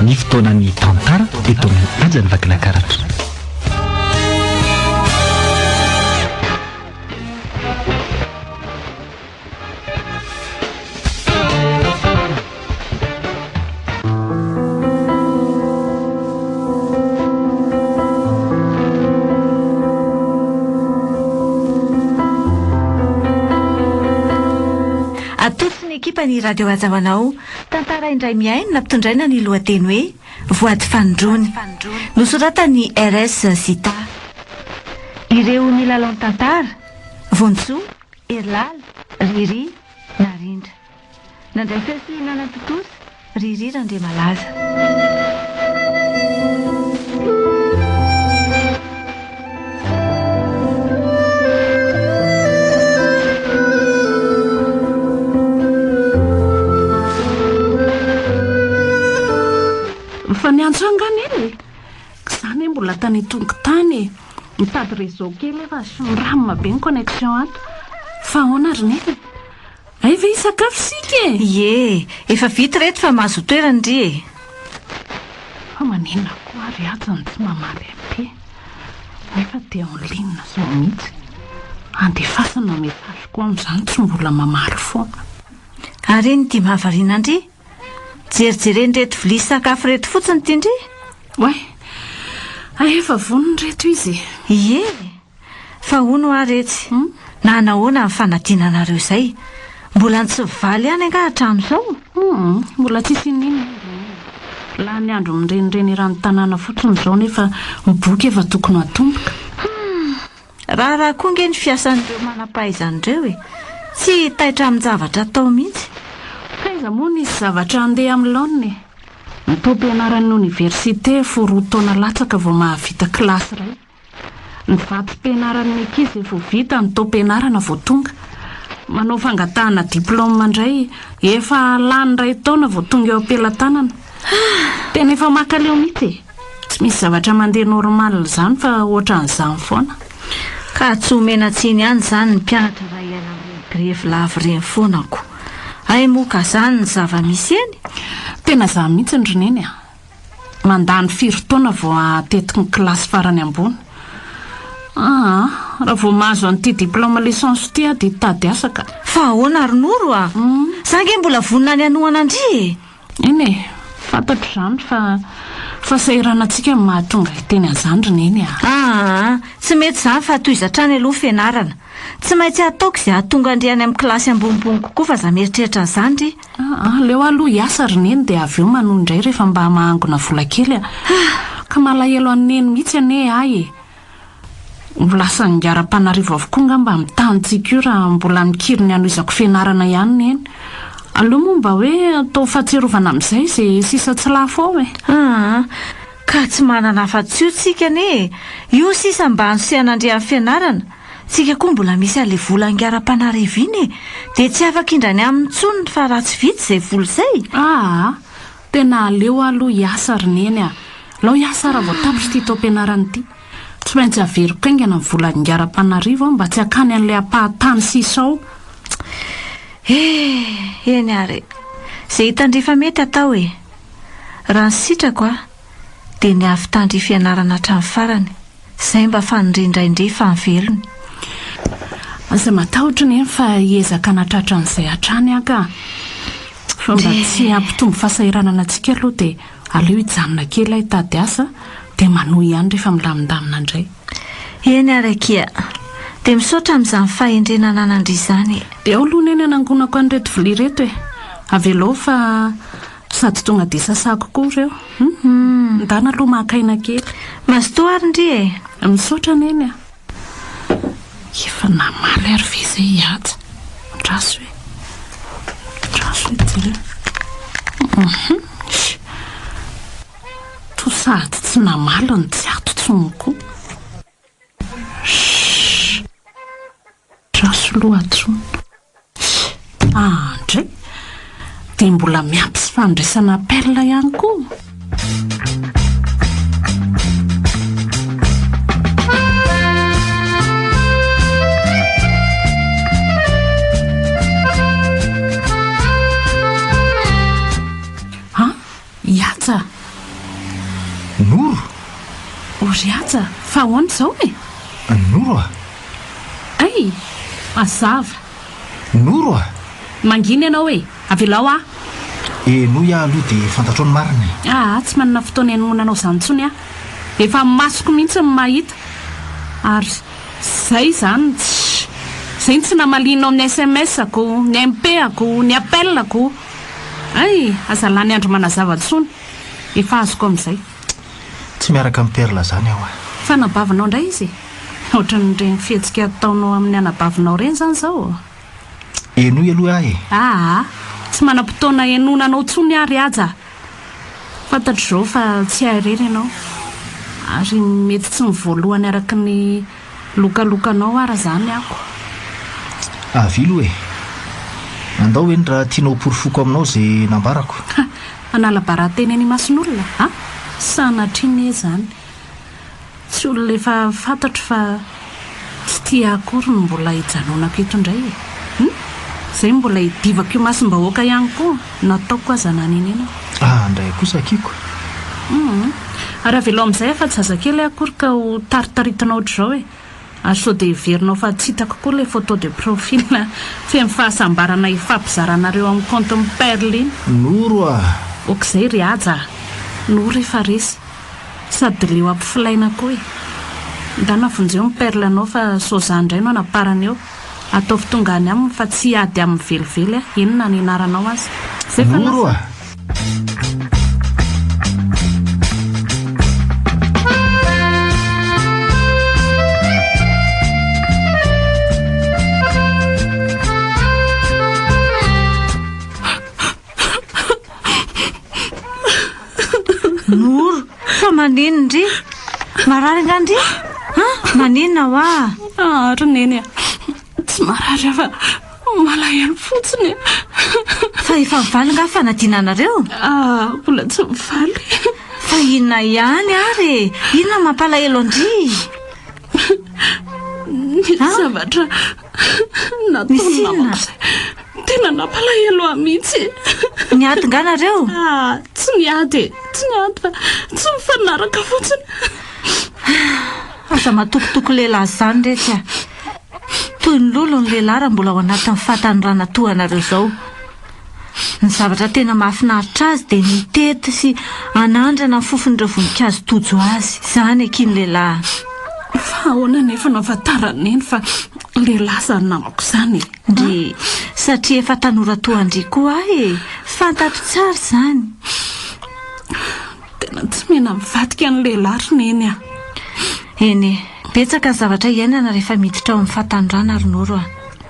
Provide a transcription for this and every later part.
ny fotoanany tantara eto amin'ny ajany vakina karatra. Ny radio azavanao tantara indray miaina nampitondraina ny lohateny hoe voady fanindrony nosoratany RS Zita. Ireo nilalao tantara Vonitsoa, Erlala, Riri, Narindra. Nandray fesy nanatotosa Riri Randriamalaza. Fa niantsangana eny izany mbola tany tongo tany mitady réseau kely efa somramina be ny connexion ato fa ahoana ry neny ay ve hisakafo sika Ie, efa vita reto fa mahazo toerany ry fa manina koa ary atsany tsy mamaly be nefa dia olinina zao mihitsy andefasana mesazy koa amin'izany tsy mbola mamaly foana ary ny dia mahavariana ndry jerijereny reto vilia sakafo reto fotsiny tindry oe efa vonony reto izy ie fa hono a retsy na nahoana ny fanadinanareo izay mbola tsy valy ihany anga hatrano izao mbola tsisy nina laha ny andro mirenireny rano tanàna fotsiny izao nefa miboky efa tokony atomboka raha koa nge ny fiasan'ireo manam-pahaizan'ireo tsy taitra amin'ny zavatra atao mihitsy kaiza moa nisy zavatra andeha amin'ny laoniny ny taom-pianaran'ny oniversite fo roa taona latsaka vao mahavita kilasy iray ny vatom-pianaran'ny ankizy vao vita ny taom-pianarana vao tonga manao fangatahana diplôma indray efa lany iray taona vao tonga eo am-pelantanana tena efa makaleo mihitsy tsy misy zavatra mandeha normal izany fa ohatran'izany foana ka tsy omena tsiny ihany izany ny mpianatra raha iaina amin'ireny grevy lavo ireny foanako ay moka izany ny zava-misy eny tena za mihitsy ny roneny mandany 4 taona vao atetiko ny kilasy farany ambony raha vao mahazo an'ity diplôma licence ty dia tady asaka fa ahoana ronoro za nge mbola vonina ny anoana andry eny fantatro izany fa sairana antsika mahatonga iteny an'izany roneny tsy mety izany fa toy izatrany aloha fianarana tsy maintsy ataoko izay ahatonga andriany amin'ny kilasy ambonimbony kokoa fa za mieritreritra an'izany ry leo aloha hiasa roneny dia avy eo manohy indray rehefa mba mahangona vola kely ka malahelo aneny mihitsy ane ay lasa ngiara-panarivo avokoa nga mba mitanitsika io raha mbola mikiriny anoizako fianarana ihany neny aloha moa mba hoe atao fahatserovana amin'izay izay sisa tsy lafo ao ka tsy manana afa-tsy io tsika ane io sisa mba anosiana andrian'ny fianarana tsika koa mbola misy an'ilay vola ngiara-panarivo iny dia tsy afaka indrany amin'ny tsonony fa raha tsy vitsy izay vola izay tena aleo aloha hiasa roneny lao hiasa raha vao tapitra ity taom-pianarana ity tsy maintsy averiko aingana ny vola ngiara-panarivo mba tsy hakany an'ilay ampahatany sisao eny ary izay hitandrifa mety atao raha ny sitrako dia ny avy tandry fianarana hatramin'ny farany izay mba fanindrindraindray fa nivelony aza matahotra ny eny fa hiezaka natratra an'izay hatrany aka fa mba tsy ampitombo fahasahiranana antsika aloha dia aleo hijanona kely hitady asa dia manohy ihany rehefa milamindamina indray eny ary akia dia misaotra amin'izany fahendrenana anandry izany dia ao aloha neny anangonako an'ireto vilia reto avelao fa sady tonga dia sasako koa ireo ndana aloha mahakaina kely mazotoa ary ndry misaotra neny efa namaly ary ve izay hiaja draso hoe to sady tsy namaly ny tsy ato tsonoko draso lohatsona andray dia mbola miampy sy fandraisana perla ihany koa hiatsa ry aja fa ahoana izao e? Noro a? Ay, mazava. Noro a? Mangina ianao e, avelao a? Noho ia aloha dia fantatro ny marina. Tsy manana fotoana enomonanao izany intsony a. Efa masoko mihitsy ny mahita. Ary izay izany izay tsy namalinao amin'ny SMS-ako, ny MP-ako, ny appel-ako. Ay, azalany andro manazava intsony. Efa azoko amin'izay. Tsy miaraka amin'ny perla zany aho a. Fanabavinao indray izy. Ohatran'ireny fihetsika ataonao amin'ny anabavinao ireny izany izao. Noho aloha ahy e. Tsy manam-potoana enonanao intsony ary aja. Fantatro izao fa tsy ahirery ianao. Ary mety tsy mivoalohany araka ny lokalokanao ara zany ako. Avilo e. Andao hoe raha tianao porofoko aminao izay nambarako. Analabara-teny any mason'olona, sanatriny e zany. Tsy olona efa fantatro fa tsy tia akory no mbola hijanonako eto indray e. Izay mbola hidivako io masim-bahoaka ihany koa. Nataoko aza nanenena. Ndray kosa akiko. Ary avelao amin'izay efa tsy zazakely akory ka ho taritaritanao ohatr'izao e. Ary sao dia heverinao fa tsy hitako koa ilay photo de profil feno fahasambarana ifampizaranareo amin'ny compte ny perle iny. Noro a. Okizay ry aja. Noro efa resy. Sady leo ampifilaina koa e. Ndana vonjeo ny perle anao fa soza indray no anaparana eo. Atao fitongany aminy fa tsy ady amin'ny velively a. Inona ny anaranao azy? Noro a. Noro, fa manino ndry? Marary nga ndry? Maninona hoa? Roneny a. Tsy marary fa malahelo fotsiny. Fa efa mivaly nga fanadinanareo? Mbola tsy mivaly. Fa inona ihany ary? Inona mampalahelo andry? Misy zavatra nataonao tena nampalahelo ahy mihitsy. Niady nga nareo? Tsy niady fa tsy mifanaraka fotsiny. Aza matokotoko lehilahy izany rehetra. Toy ny lolo ny lehilahy raha mbola ao anatin'ny fatanyrana tohanareo izao. Ny zavatra tena mahafinaritra azy dia mitety sy anandrana ny fofon'ireo voninkazo tojo azy. Izany ekiny lehilahy. Fa ahoana nefa nahafantarany eny fa lehilahy izany namako izany. Ndry satria efa tanora tohandry koa ahy e. Fantatro tsara izany. Tena tsy mena mivadika ny lehilahy roneny a. Eny, betsaka ny zavatra iainana rehefa miditra ao amin'ny fatanyrana ary Noro a.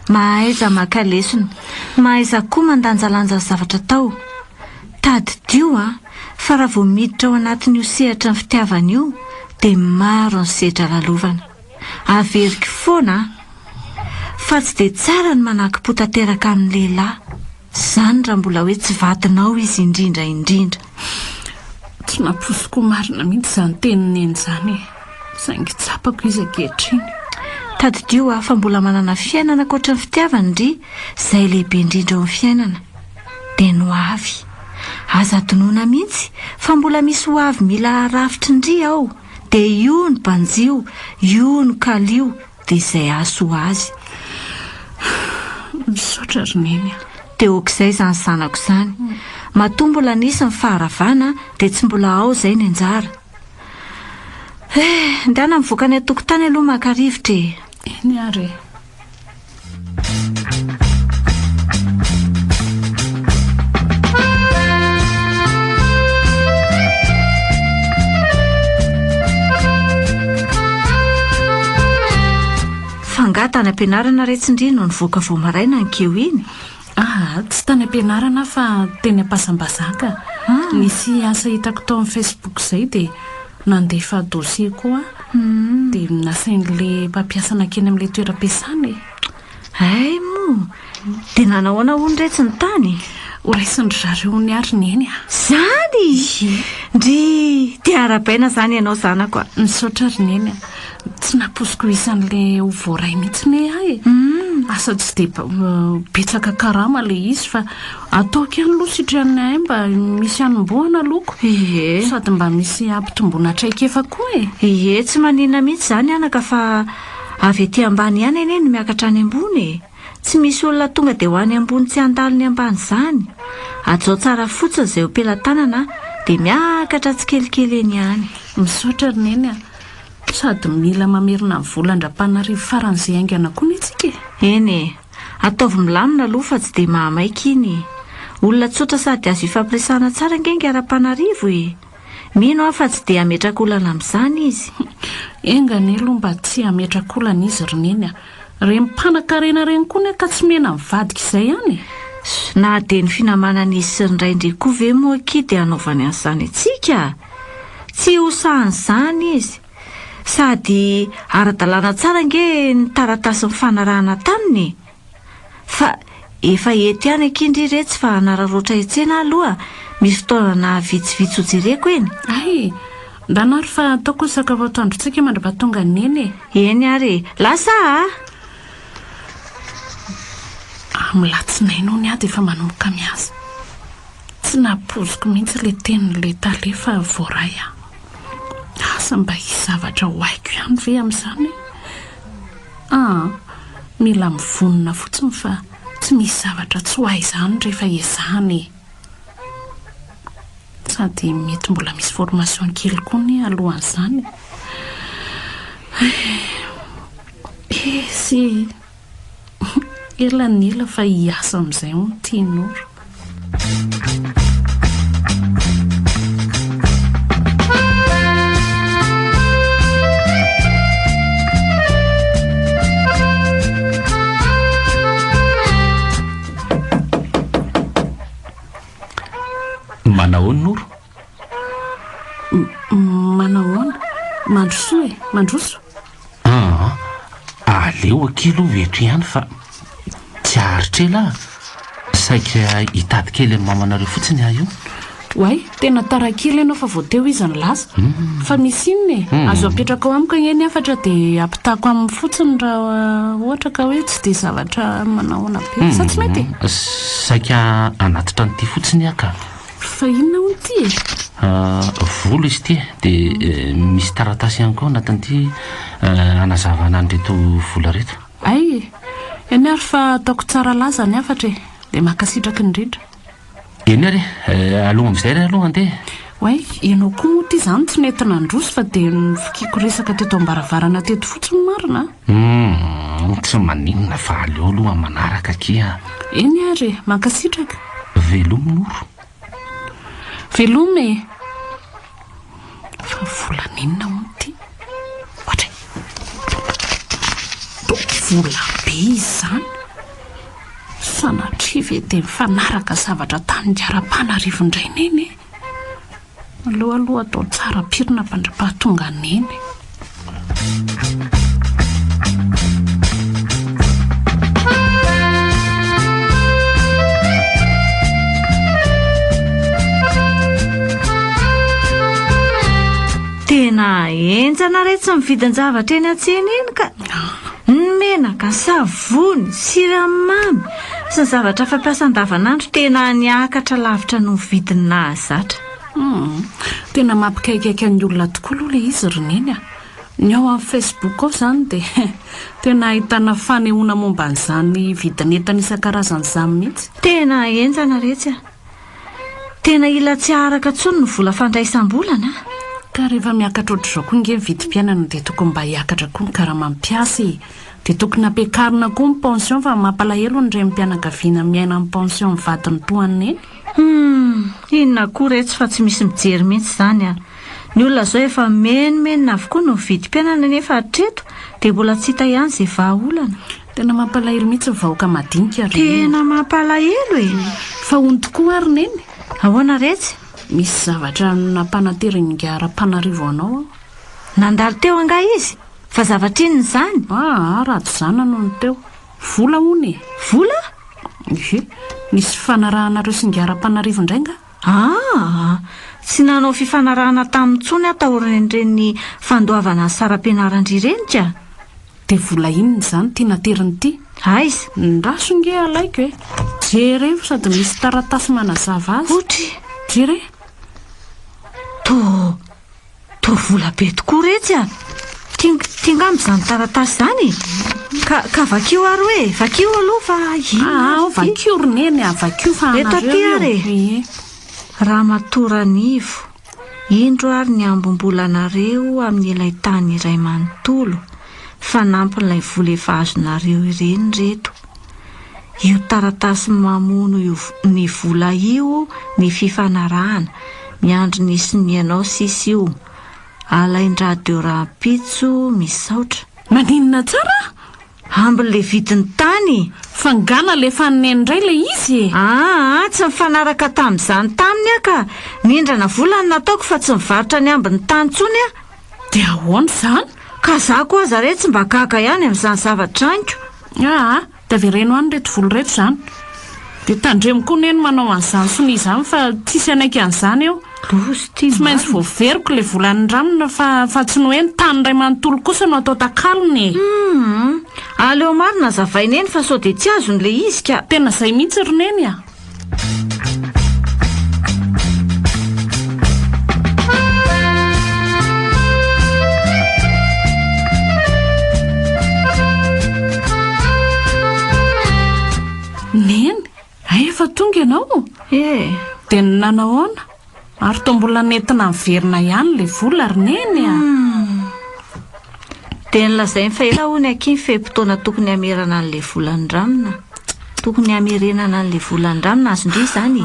Mahaiza maka lesona, mahaiza koa mandanjalanja ny zavatra tao. Tadidio fa raha vao miditra ao anatin'io sehatra ny fitiavana io dia maro ny sehatra lalovana. Averiko foana fa tsy dia tsara ny manaky-po tanteraka amin'ny lehilahy. Izany raha mbola hoe tsy vadinao izy indrindra. Tsy naposiko marina mihitsy izany tenineny izany. Saingy tsapako izy ankehitriny. Tadidio fa mbola manana fiainana ankoatra ny fitiavana ndry izay lehibe indrindra ao amin'ny fiainana. Dia no avy. Aza donoina mihitsy fa mbola misy ho avy mila rafitry ndry ao. Dia io ny banjio, io ny kalio, dia izay aso azy. Misaotra roneny. Dia okizay izany zanako izany. Matoa mbola nisy ny faharavana dia tsy mbola ao izay ny anjara. Ndana mivoaka ny atokotany aloha maka-rivotra e. Eny ary. Fanga tany am-pianarana retsindriny no nivoaka vao maraina ankeo iny. Tsy tany am-pianarana fa teny am-pasambazaka. Nisy asa hitako tao amin'ny Facebook izay dia nandefa dossier koa dia nasain'le mpampiasa nakeny amin'ilay toeram-piasana e. Ay moa, dia nanahoana hono retsy ny tany? Horaisin'ny zareo ny ary ny eny a. Zany? Ndry dia arabaina izany ianao zanako a. Misaotra roneny a. Tsy naposiko isan'ilay ho voaray mihitsy ne ahy e. asa tsy dia betsaka karama le izy fa ataoko ihany aloha sitrany ahy mba misy hanomboana loko sady mba misy ampitomboana traikefa koa tsy manina mihitsy izany anaka fa avy etỳ ambany ihany eny no miakatra any ambony tsy misy olona tonga dia ho any ambony tsy handalo ny ambany izany ajao tsara fotsiny izay ompelantanana dia miakatra tsy kelikely eny ihany misaotra rineny sady mila mamerina ny volan-dra-panarivo faran'izay aingana koa ny itsika eny ataovy milamina aloha fa tsy dia mahamaika iny olona tsotra sady azo ifampiresahana tsara ngenga ara-panarivo mino aho fa tsy dia hametraka olana amin'izany izy engany aloha mba tsy hametraka olana izy rineny reny mpanakarena reny koa ny ka tsy mena mivadika izay ihany na dia ny finamanana izy sy nyray indray koa ve moa ki dia hanaovany an'izany antsika tsy hosahan'izany izy sady ara-dalàna tsara nge ny taratasy ny fanarahana taminy fa efa ety ihany akindry iretsy fa hanararoatra etsena aloha misy fotoanana vitsivitsy ho jereko eny ndanary fa ataoko sakafo atoandrontsika mandra-pahatonga neny eny ary lasa milatsinay no ny ady efa manomboka miasa tsy napoziko mihitsy le tenin'le talefa voaray asa mba hisavatra ho haiko ihany ve amin'izany mila mivonona fotsiny fa tsy misy zavatra tsy ho hay izany rehefa ezany sady mety mbola misy formation kely koa ny alohan'izany sy elan'ela fa hiasa amin'izay ho ny tian'oro manahoana noro manahoana mandroso mandroso aleo akilo vetro ihany fa tsy aharitrela saika hitady kely amin'ny mamanareo fotsiny aho io oay tena tarakely ianao fa voateo izy ny lasa fa misy inony azo apetraka ao amiko eny afatra dia ampitako amin'ny fotsiny raha ohatra ka hoe tsy dia zavatra manahoana be sa tsy mety saika anatitra nyity fotsiny aka fa inona ho ty volo izy ty dia misy taratasy ihany koa anatin'ity anazavana an'reto vola reto eny ary fa ataoko tsara laza ny afatra dia makasitraka indrindra eny ary aloha amin'izay ry aloha andeha oay ianao koa moa ty izany tsy nentina androso fa dia nifikiko resaka teto ambaravarana teto fotsiny marina tsy maninona fa aleo aloha manaraka kia eny ary makasitraka velominoro velomy fa volaninona ho ty ohatra vola be izy izany sanatrivy dia mifanaraka zavatra tamin'ny ara-panarivo indray neny aloha atao tsara pirina mpandra-pahatonga neny tena enjana re tsy mividin-javatra eny an-tsena eny ka menaka savony siramamy sy ny zavatra fampiasa andavanandro tena niakatra lavitra no vidina zatra tena mampikaikaika ny olona tokoa aloha le izy rineny ny ao amin'ny Facebook ao izany dia tena ahitana fanehoana momba an'izany vidinentana isan-karazany izany mihitsy tena enjana retsy tena ila tsy aharaka tsony no vola fandraisam-bolana ka rehefa miakatra ohatr'izao koa nge vidim-piainana dia tokony mba hiakatra koa ny karaha-mampiasa dia tokony ampiakarina koa ny pension fa mampalahelo ny ray mpianakaviana miaina amin'ny pension mivadiny toaniny eny inona koa retsy fa tsy misy mijery mihitsy izany ny olona izao efa menomenina avokoa no vidim-piainana nefa hatreto dia mbola tsy hita ihany izay vahaolana tena mampalahelo mihitsy ny vahoaka madinika tena mampalahelo fa hony tokoa ary neny ahoana retsy misy zavatra nampanateriny ara-panarivo anao nandalo teo anga izy fa zavatra inony izany rato zana no ny teo vola hony vola nisy fanarahanareo sy ngara-panarivo indray nga tsy nanao fifanarahana tamin'ny tsony atahoran'ireny fandoavana ny saram-pianaran-dry renika dia vola inony izany tia nateriny ity aiza ndrasonge alaiko e jere sady misy taratasy manazava azy otry jere to vola be tokoa retsy a tingamy zany taratasy zany ka vakio ary hoe vakio aloha fa vakio roneny avakio fa eto aty ary raha matoran'ivo indro ary ny ambom-bolanareo amin'ny ilay tany iray manontolo fa nampin'ilay vola efa azonareo ireny reto io taratasy mamono ny vola io ny fifanarahana miandro nisy ny ianao sisy io alain-radio rahampitso misaotra maninona tsara ambin'le vidiny tany fangana le fanenindray le izy tsy mifanaraka tamin'izany taminy aka nindrana volany nataoko fa tsy mivarotra ny ambiny tany tsony a dia ahoana izany ka za koa aza reto tsy mba gaga ihany amin'izany zavatra-aniko da vereno any reto volo reto izany dia tandremo koa neny manao an'izany sony izany fa tsisy anaiky an'izany eo tsy maintsy voaveriko le volany ramina fa tsy no hoe ny tany ray manontolo kosa no atao takalony aleo marina zavaina eny fa sao dia tsy azon'le izy ka tena izay mihitsy roneny a neny efa tonga ianao dia nanahoana ary to mbola nentina miverina ihany le vola roneny a dia nolazainy fa ela hony aky ny fehim-potoana tokony hamerana an'le volan-dramina tokony hamerenana an'le volan-dramina azondry izany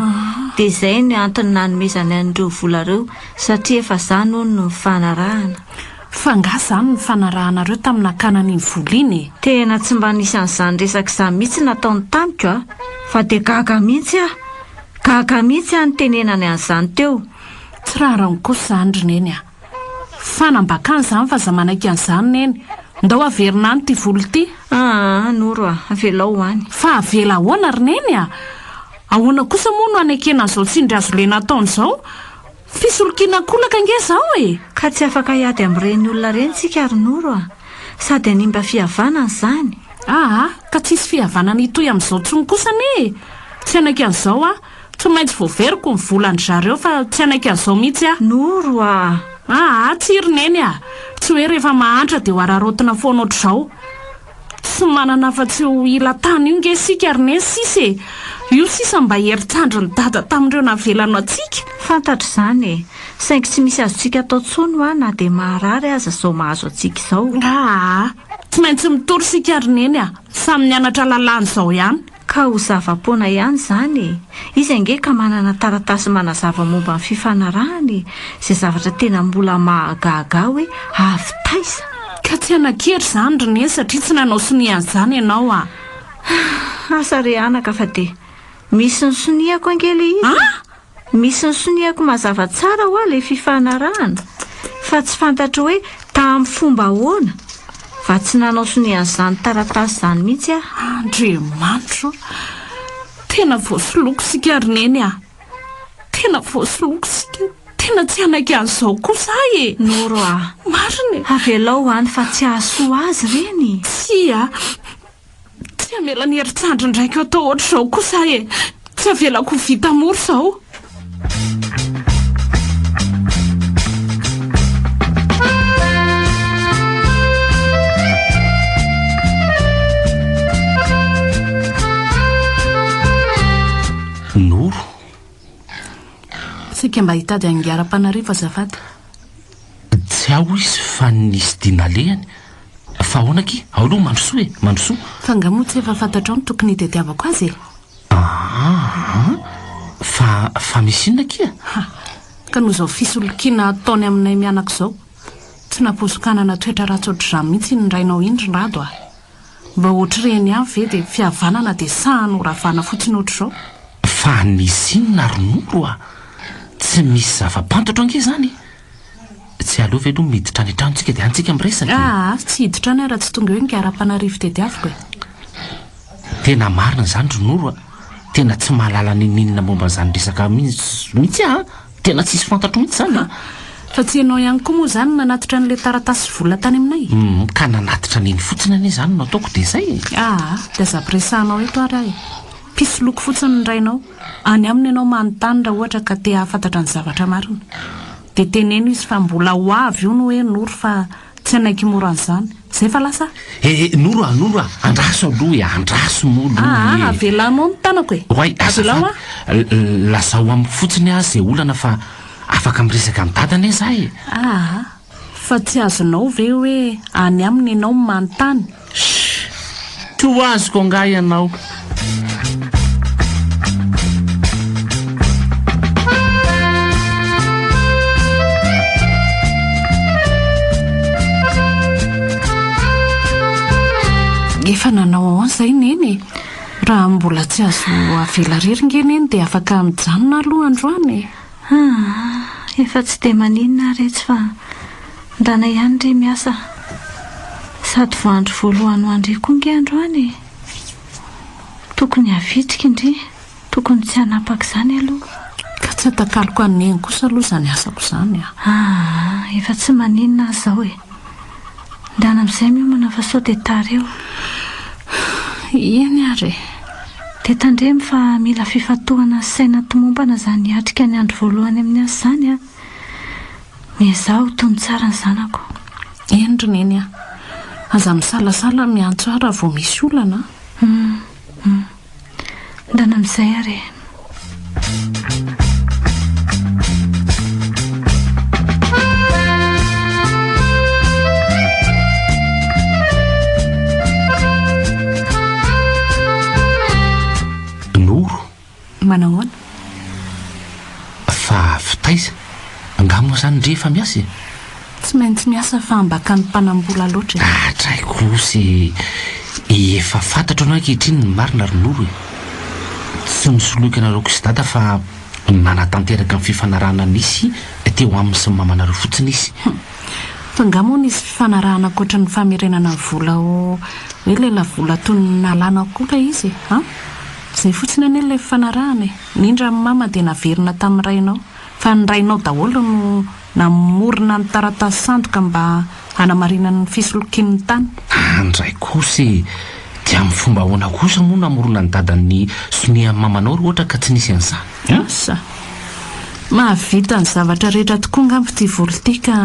dia izay ny antony nanomezany an'ireo vola ireo satria efa izany hono no mifanarahana fa nga izany ny fanarahanareo tamina kanan'iny vola iny tena tsy mba nisy an'izany resaka izany mihitsy nataony tamiko a fa dia gaga mihitsy a ny tenenany an'izany teo tsy raha rany kosa izany roneny a fanambakany izany fa za manaiky an'izany neny ndao averina any ty volo ty noro avela ho any fa avela ahoana roneny a ahoana kosa moa no anaikena an'izao tsindry azo le nataony izao fisolokiana kolaka nge zao e ka tsy afaka hiady amin'ireny olona reny tsika ary noro sady animba fihavanana izany ka tsisy fihavanana itoy amin'izao tsony kosa ne tsy anaiky an'izao tsy maintsy voaveriko ny volany zareo fa tsy anaiky an'izao mihitsy noro tsy roneny tsy hoe rehefa mahantra dia ho ararotina foana ohatr'izao tsy manana fa tsy ho ila tany io nge sika roneny sisy io sisa mba heritsandro ny dada tamin'ireo navelano atsika fantatra izany saingy tsy misy azontsika atao tsony na dia maharary aza zao mahazo atsika izao tsy maintsy mitory sika roneny samy nianatra lalàny izao ihany ka ho zava-poana ihany izany izy ange ka manana taratasy manazava momba ny fifanarahany izay zavatra tena mbola mahagaga hoe avy taiza ka tsy anakery izany roneny satria tsy nanao sonian'izany ianao asa rehanaka fa dia misy ny soniako angely izy misy ny soniako mazava tsara ho le fifanarahana fa tsy fantatra hoe tamin'ny fomba ahoana fa tsy nanao sonian'izany taratasy izany mihitsy andriamanitro tena voasoloko sika roneny tena voasoloko sika tena tsy anaiky an'izao kosa noro mariny avelao any fa tsy ahasoa azy reny tsy amela ny heritsandro ndraiky atao ohatr'izao kosa tsy avelako vita moro izao noro sika mba hitady angiara-panarivo azafady tsy aho izy fa nisy dinalehany fa ahoanaky ao aloha mandrosoa mandrosoa fa ngamoa tsy efa fantatra ao ny tokony hitadiavako azy fa misy inona kia ka noho izao fisolokiana ataony aminay mianako izao tsy naposokanana toetra ratsy ohatr'izany mihitsy nyrainao indrindrado mba ohatr'ireny ihany ve dia fihavanana dia sahano ravana fotsiny ohatr'izao fa nisy inona ronoro tsy misy zava-pantatra ange zany tsy alova aloha miditra any antranontsika dia antsika miresaka tsy hiditra any raha tsy tonga hoe ngiara-panarivo tediaviko tena marina izany ronoro tena tsy mahalala nininona momba n'izany resaka mihitsy tena tsisy fantatro mihitsy zany fa tsy ianao ihany koa moa izany nanatitra n'ilay taratasy vola tany aminay ka nanatitra neny fotsiny anie izany no ataoko dia izay dia zapiresanao eto ary ahy pisy loko fotsiny nrainao any aminy ianao manontany raha ohatra ka te hahafantatra ny zavatra marina dia teneno izy fa mbola ho avy io no hoe noro fa tsy anaiky mora an'izany izay fa lasa noro andraso aloha andraso molo avelanao ny tanako oay avelao lasa ho amin'ny fotsiny a izay olana fa afaka miresaka ny dadany izahy fa tsy azonao ve hoe any aminy ianao manontany to azoko anga ianao efa nanao an'izay neny raha mbola tsy azo avela reringy neny dia afaka mijanona aloha androany efa tsy dia maninona retsy fa ndana ihany ry miasa sady voandro voalohany ho andry koa nge androany tokony havitrika indry tokony tsy hanapaka izany aloha ka tsy atakaloko aneny kosa aloha izany asako izany efa tsy maninona azy zao ndana amin'izay miomana fa sao dia tara eo iny ary dia tandremy fa mila fifatohana sy saina tomombana izany hatrika ny andro voalohany amin'ny azy izany mizaho tony tsara ny zanako endry neny aza misalasala miantso ara vao misy olana ndana amin'izay ary manahoana fa fitaiza angamo izany ndre efa miasa tsy maintsy miasa fa ambaka ny mpanambola loatra traikosy efa fantatro anao ankehitriny ny marina ronoro tsy misoloika anareo sy dada fa manatanteraka ny fifanarahana nisy teo amin'ny sy mamanareo fotsiny izy fa ngamo nisy fifanarahana koatra ny famerenana ny vola hoe lela vola toy ny nalana kola izy izay fotsiny anie ilay fifanarahana nindra amin'ny mama dia naverina tamin'ny rainao fa ny rainao daholo no namorona ny taratasy sandoka mba hanamarinany fisolokian'ny tany andray kosy dia amin'ny fomba ahoana kosa moa namorona ny dadany sonia mamanao ry ohatra ka tsy nisy an'izany asa mahavita ny zavatra rehetra tokoa ngambo ty volitika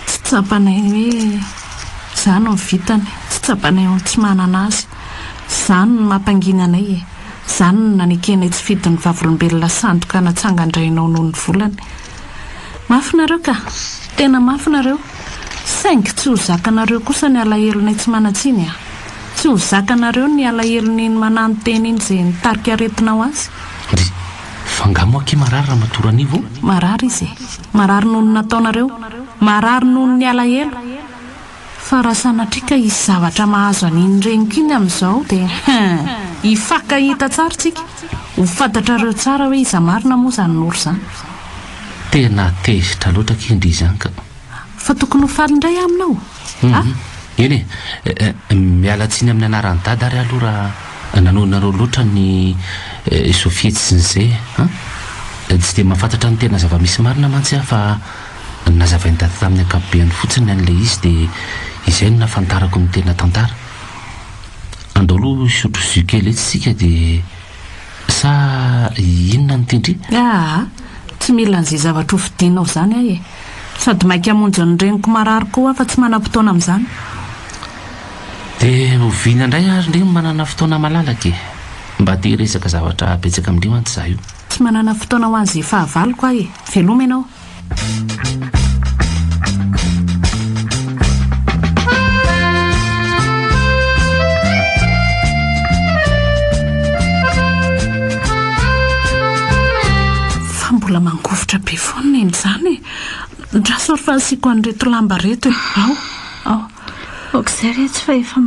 tsy tsapanay hoe izany no vitany tsy tsapanay tsy manana azy izany no mampangina anay izany no nanekenay tsy fidy ny vavolombelona sandoka natsangandrainao noho ny volany mafinareo ka tena mafinareo saingy tsy ho zakanareo kosa ny alahelonay tsy manatsiny tsy ho zakanareo ny alahelony mananoteny iny izay nitarika aretinao azy fa ngamo aky marary raha matoranivo marary izy marary noho ny nataonareo marary noho ny alahelo fa raha sanatrika isy zavatra mahazo an'iny reniko iny amin'izao dia hifaka hita tsara tsika ho fantatrareo tsara hoe iza marina moa izany noro izany tena tezitra loatra kendry izany ka fa tokony ho faly indray aminao eny miala tsiny amin'ny anaran'ny dada ary aloha raha nanoinareo loatra ny sofiety sy nyzay tsy dia mahafantatra ny tena zava-misy marina mantsy aho fa nazavainy dada tamin'ny ankapobeany fotsiny an'ilay izy dia izay no nafantarako ny tena tantara andao aloha sotro zokely etsitsika dia sa inona ny tendry tsy mila n'izay zavatra ho fidinao izany ahy sady mainka hamonjy ny reniko marary koa fa tsy manam-potoana amin'izany dia ovina indray ary ndray manana fotoana malalaka mba te resaka zavatra betsaka amin'io anty za io tsy manana fotoana ho an'izay fahavaloko ahy veloma ianao fa mbola mangovotra be foana eny izany ndrasory fa asiko an'reto lamba reto okizay retsy fa efa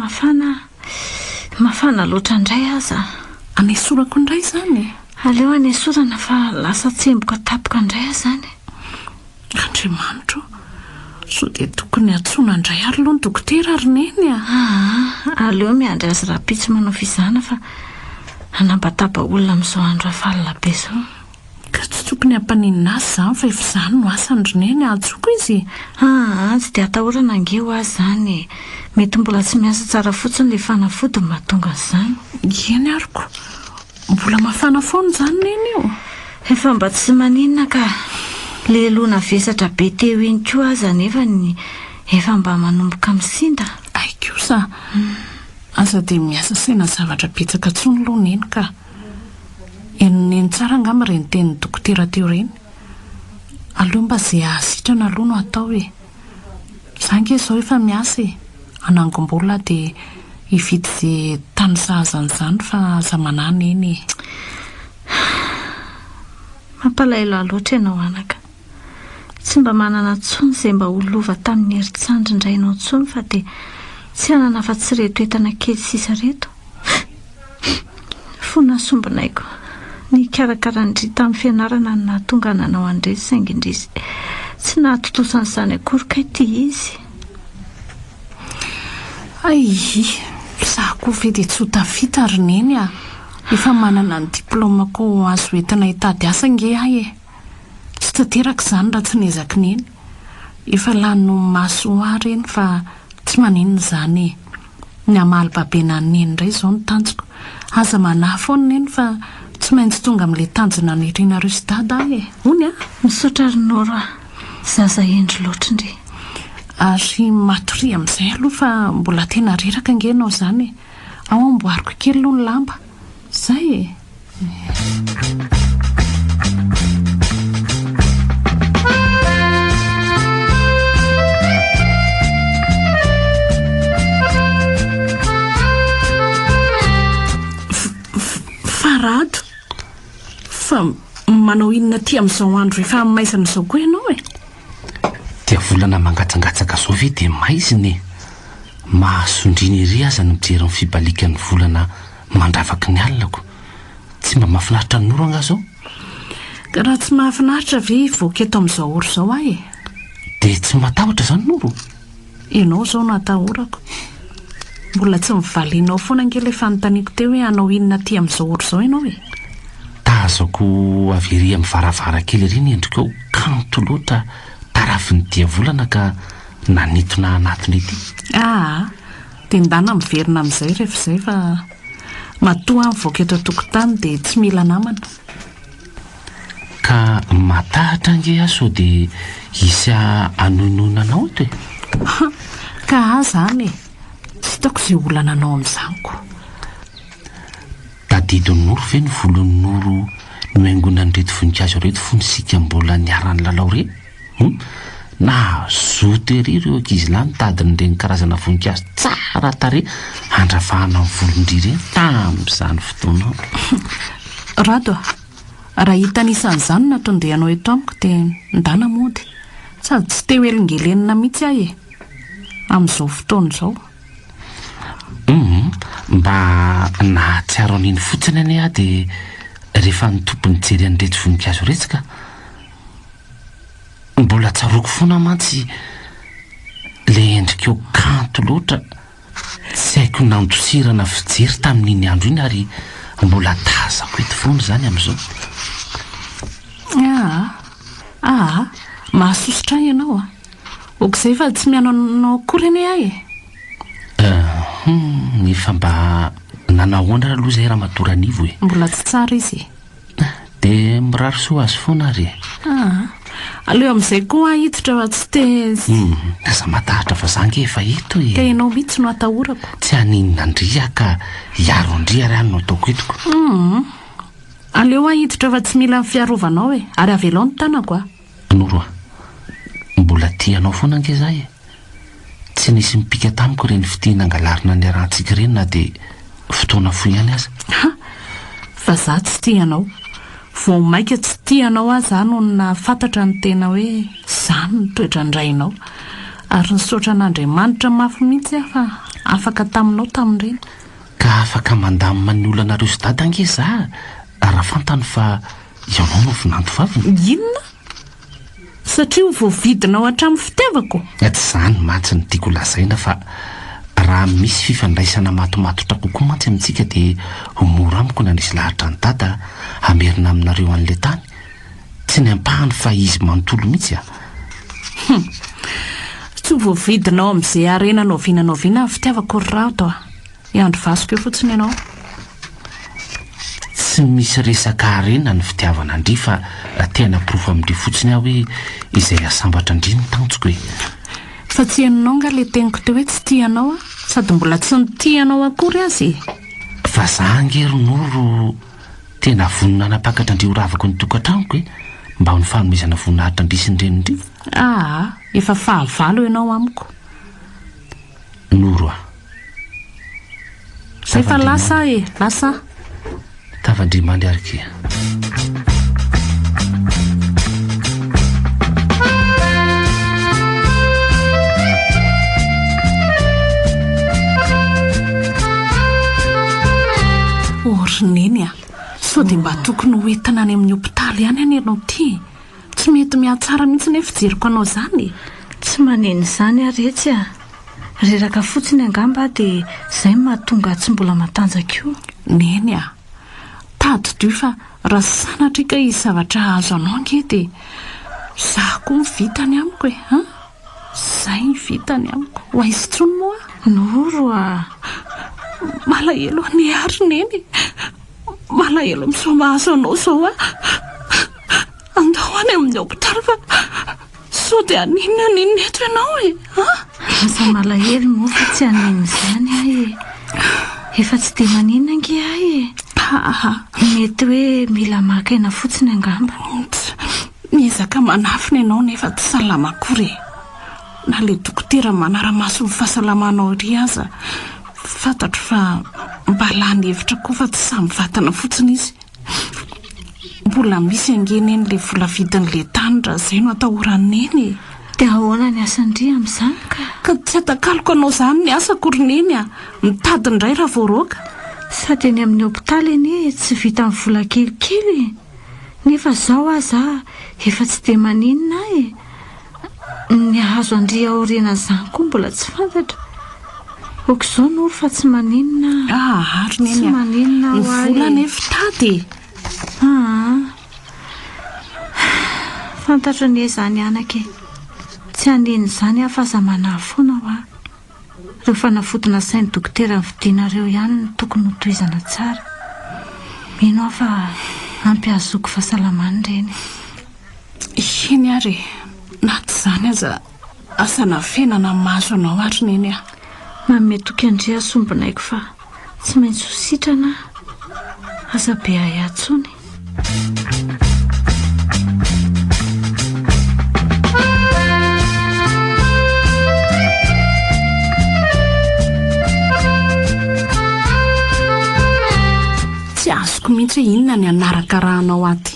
mafana loatra indray aza anesorako indray izany aleo anesorana fa lasa tsemboka tapoka indray azy zany andriamanitro so dia tokony atsoina indray ary aloha ny dokotera ary neny aleo miandry azy rapitsy manao fizana fa anambataba olona amin'izao andro afalina be zao ka tsy tokony hampaninina azy zany fa efa izany no asandroneny atsoko izy. Tsy dia atahorana angeo azy zany. Mety mbola tsy miasa tsara fotsiny le fanafody mahatonga izany. Eny ariko, mbola mafana foana zany neny io. Efa mba tsy maninona ka le lona vesatra be teo iny koa aza nefa ny efa mba manomboka misinda. Ay kosa, aza dia miasa saina zavatra betsaka tsony loha neny ka. Enoneny tsara angamba ireny tenin'ny dokotera teo ireny. Aleo mba izay ahasitrana aloha no atao e. Zange izao efa miasa e. Anangom-bola dia hividy izay tany sahazan'izany fa aza manana eny e. Mampalahelo loatra ianao anaka. Tsy mba manana tsony izay mba olova tamin'ny herintsandry indrainao tsony fa dia tsy hanana fa tsy reto entana kely sisa reto. Fona sombinaiko. Ny karakaran'indry tamin'ny fianarana no nahatonga nanao andresy saingy indrisy tsy nahatotosan'izany akory ka ity izy. Ay, za koa ve dia tsy ho tafita ary neny a. Efa manana ny diplaomako azo entina hitady asa nge ahy e. Tsy tanteraka izany raha tsy nezaky neny. Efa lano maso ary eny fa tsy maninona izany e. Ny amalim-babena neny indray izao ny tanjoko. Aza manahy foana neny fa tsy maintsy tonga amin'ilay tanjona nirina sy dada ahy e. Hony a? Misaotra rinoro a. Zaza endry loatra indray. Ary matory amin'izay aloha fa mbola tena reraka angenao izany e. Ao amboariko kely aloha ny lamba. Zay e. Farado. Fa manao inona ty amin'izao andro efa maizana izao koa ianao e. Dia volana mangatsangatsaka izao ve dia maiziny e. Mahasondriny ery aza ny mijery ny fibalikan'ny volana mandravaky ny alinako. Tsy mba mahafinaritra ny noro anga zao? Ka raha tsy mahafinaritra ve voky eto amin'izao oro izao ahy e. Dia tsy matahotra izany noro? Ianao izao no atahorako. Mbola tsy mivalianao foana ange ilay fanontaniako teo hoe hanao inona ty amin'izao oro izao ianao e. Tazako avery amin'ny varavarankely ery ny endrikao kanto loatra tarafin'ny diavolana ka nanitona anatiny ity. Dia ndana miverina amin'izay rehefa izay fa matoa mivoaka eto an-tokotany dia tsy mila namana. Ka matahatra ange aso dia isy anonoina anao eto e. Ka zany e. Tsy taoko izay olana anao amin'izaniko. Tadidin'ny noro ve ny volon'ny noro nohaingona nyreto voninkazo reto fonisika mbola niarany lalao re? Na zoto ery ireo ankizy lahy nitadiny ireny karazana voninkazo tsara tare handravahana ny volondry ireny tamin'izany fotoana. Rado raha hitanisany natondehanao eto amiko dia ndana mody sady tsy teo elingelenina mihitsy ahy e amin'izao fotoana izao. Mba nahatsiaro an'iny fotsiny ane aho dia rehefa nitompo nijery an'ireto voninkazo retsika mbola tsaroko foana mantsy le endrikeo kanto loatra. Tsy haiko nandosirana fijery tamin'iny andro iny ary mbola tazako eto foana izany amin'izao. Mahasositra ianao a. Okizay fa tsy mianao akory ane ahy e. Efa mba nanahoana aloha izay raha matoranivo e. Mbola tsy tsara izy. Dia mirary soa azy foana ary e. Aleo amin'izay koa hiditra fa tsy te aza matahatra fa zange efa hito e. Ka ianao mihitsy no atahorako. Tsy haninona andria ka hiaro andria ary any no ataoko etoko. Aleo hiditra fa tsy mila fiarovanao e. Ary avelao ny tanako a. Noro a, mbola tianao foana ange zay e. Tsy nisy mipika tamiko ireny fitiana angalarina ny arantsika ireny na dia fotoana foy ihany aza. Fa za tsy tianao. Vao maika tsy tianao aza no nafantatra ny tena hoe izany ny toetra ndrainao. Ary nisaotra an'Andriamanitra mafy mihitsy aho fa afaka taminao tamin'ireny. Ka afaka mandamina ny olonareo sy dada ange za raha fantany fa ianao no vinanto vaviny. Inona? Satria ho voavidinao hatramin'ny fitiavako. Tsy izany mantsy ny tiako lazaina fa raha misy fifandraisana matomatotra kokoa mantsy amintsika dia mora amiko na nisy lahatra ny dada hamerina aminareo an'ilay tany. tsy ny ampahany fa izy manontolo mihitsy a. tsy voavidinao amin'izay arenanao vinanao vina ny fitiavako ry rato a iandro vasiko eo fotsiny ianao. Tsy misy resaka arena ny fitiavana andri fa tena pirofo amin'ndri fotsiny aho hoe izay asambatra andri ny tanjoko hoe fa tsy hainonao nga le teniko teo hoe tsy tianao a sady mbola tsy nitianao akory azy. fa zangerynoro tena vonona anapakatra andri ho ravako ny tokantragnoko hoe mba ho ny fanomezana voninahitra andri sy ny renindri. Efa fahavalo ianao amiko noro a efa lasa lasa tavandrimandry arike. orineny a sao dia mba tokony hoentina any amin'ny hopitaly ihany any ianao ty tsy mety mihatsara mihitsy nefa fijeriko anao zany. tsy maneny izany aretsy a reraka fotsiny angamba dia izay mahatonga tsy mbola matanjaka io. neny a tady dio fa raha sanatrika izy zavatra azo anao ange dia zaho koa mivitany amiko e zay mivitany amiko ho aizy tsony moa noro a malahelo any ary neny malahelo amin'izao mahazo anao zao a andao any amin'ny hopitaly fa sao dia aninona eto ianao e asa malahelo moa fa tsy hanina izany ahy e efa tsy dia maninona ange ahy e mety hoe mila makaina fotsiny angamba. miezaka manafina ianao nefa tsy salama akory na le dokotera manara-maso ny fahasalamanao ry aza fantatro fa mba lany hevitra koa fa tsy samy vatana fotsiny izy. mbola misy angeneny le vola vidin'le tany raha izay no atahoraneny. dia ahoana ny asandria amin'izany ka tsy atakaloko anao izany ny asa korineny a mitady indray raha voaroaka sady eny amin'ny hopitaly eny tsy vita amin'ny vola kelikely nefa zao aza efa tsy dia maninona e ny ahazo andria aoriana izany koa mbola tsy fantatra ok'izao noro fa tsy maninona ary neny a maninona ny vola nefa tady fantatra ny ezany anake tsy haniny izany aho fa aza manahy foana ho aho rehefa nafodina sainy dokotera ny vidianareo ihany ny tokony hotohizana tsara mino aho fa ampiazoko fahasalamany reny. iny ary na tsy izany aza asana fenana mahazo anao ary neny a mametoky andria sombonaiko fa tsy maintsy ho sitrana aza be ahiatsony. tsy azoko mihitsy hoe inona ny anaraka rahanao aty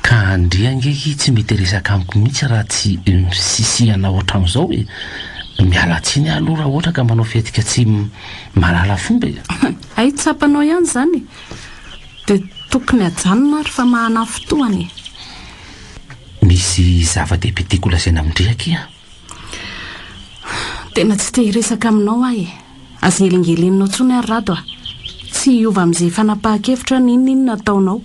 ka andria ngeky tsy mety resaka amiko mihitsy raha tsy misisiana ohatran'izao hoe mialatsiny aloha raha ohatra ka manao fetika tsy malala fomba ay tsapanao ihany zany dia tokony ajanona ary fa mahana fotoany. misy zava-dehibe tiako lazaina amindriaky a tena tsy te hiresaka aminao ahy azy elingelinao tsony ary rado a tsy hiova amin'izay fanapahan-kevitra ninona ataonao.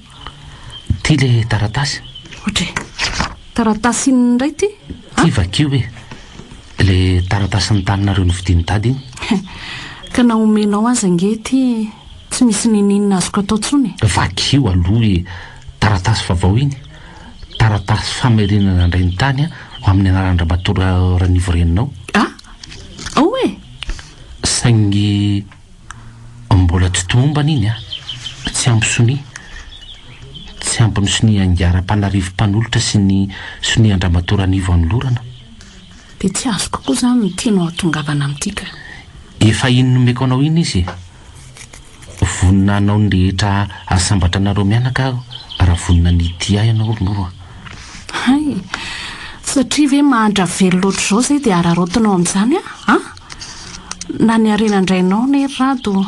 ty le taratasy ohatra taratasy inony indray ty ty vakio hoe le taratasy ny taninareo ny vidiny tady iny ka naomenao azy ange ty tsy misy nininona azoko atao tsony vakio aloha hoe taratasy vavao iny taratasy famerenana indray ny tany a ho amin'ny anarandramatora ranivoreninao ao e saingy mbola tsy tomombana iny a tsy ampy soni tsy ampy ny soni angara-panarivo mpanolotra sy ny soni andramatora anivo any lorana dia tsy azoko koa izany ny tianao atongavana amin'tika efa iny nomeko anao iny izy vonina anao ny rehetra asambatra anareo mianaka raha vonina ny ty ahy anao ronoro hay satria ve mahandra velo loatra izao zay dia ararotinao amin'izany na ny arenandrainao ny rado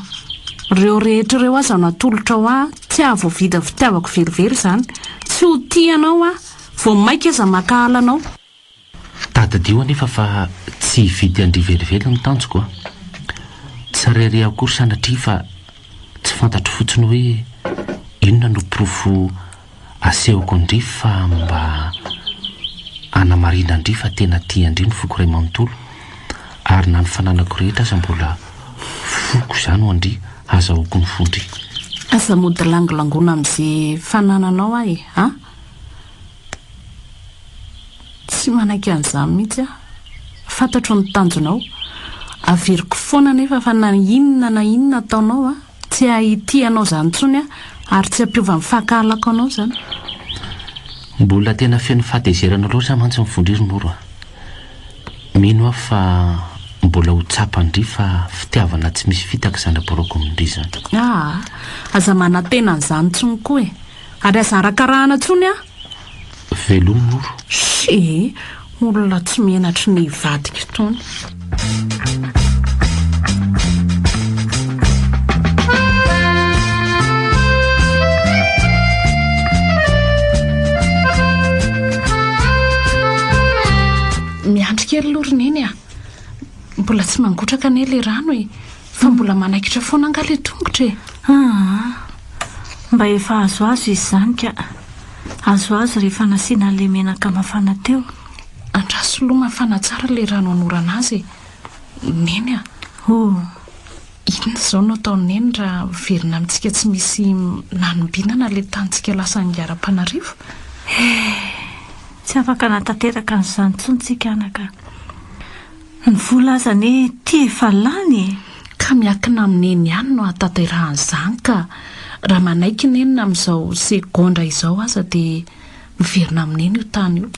reo rehetra ireo aza natolotra ao a tsy ahavoavida fitiavako velively izany tsy ho tianao a vo maika aza makahalanao tadadio anefa fa tsy hividy andry velively ny tanjoko a tsy rere akory sanatria fa tsy fantatro fotsiny hoe inona no pirofo asehoko indri fa mba anamarina indri fa tena tia indri ny foko ray manontolo ary na ny fananako rehetra aza mbola foko izany ho andry azahoako ny fondry. Aza mody langolangona amin'izay fanananao ahy a tsy manaiky an'izany mihitsy a fantatro ny tanjonao averiko foana nefa fa na inona ataonao a tsy ahitianao zany tsony a ary tsy ampiova ny fahakalako anao zany. Mbola tena feno fahatezerana loatra mantsy mifondririna oro mino aho fa mbola ho tsapandry fa fitiavana tsy misy fitaka izany aborako amindry zany. Aza manantena an'izany tsony koa e ary aza rakarahana tsony a velomina oro. Olona tsy menatry ny vadika tony. Miandry kely lorina eny a mbola tsy mangotraka ane le rano e fa mbola manaikitra foana anga le tongotra e. Mba efa azoazo izy zany ka azoazo rehefa nasiana le menaka mafana teo. Andraso loha mafana tsara le rano anorana azy neny a. Inona zao no ataoneny raha verina amintsika tsy misy nanombinana le tantsika lasa angaram-panarivo. Tsy afaka natanteraka n'izany tsony tsika anaka. Ny vola aza ne tia efa lany ka miakina amineny ihany no atanterahanyizany ka raha manaiky nenina amin'izao segondra izao aza dia miverina amineny io tany io.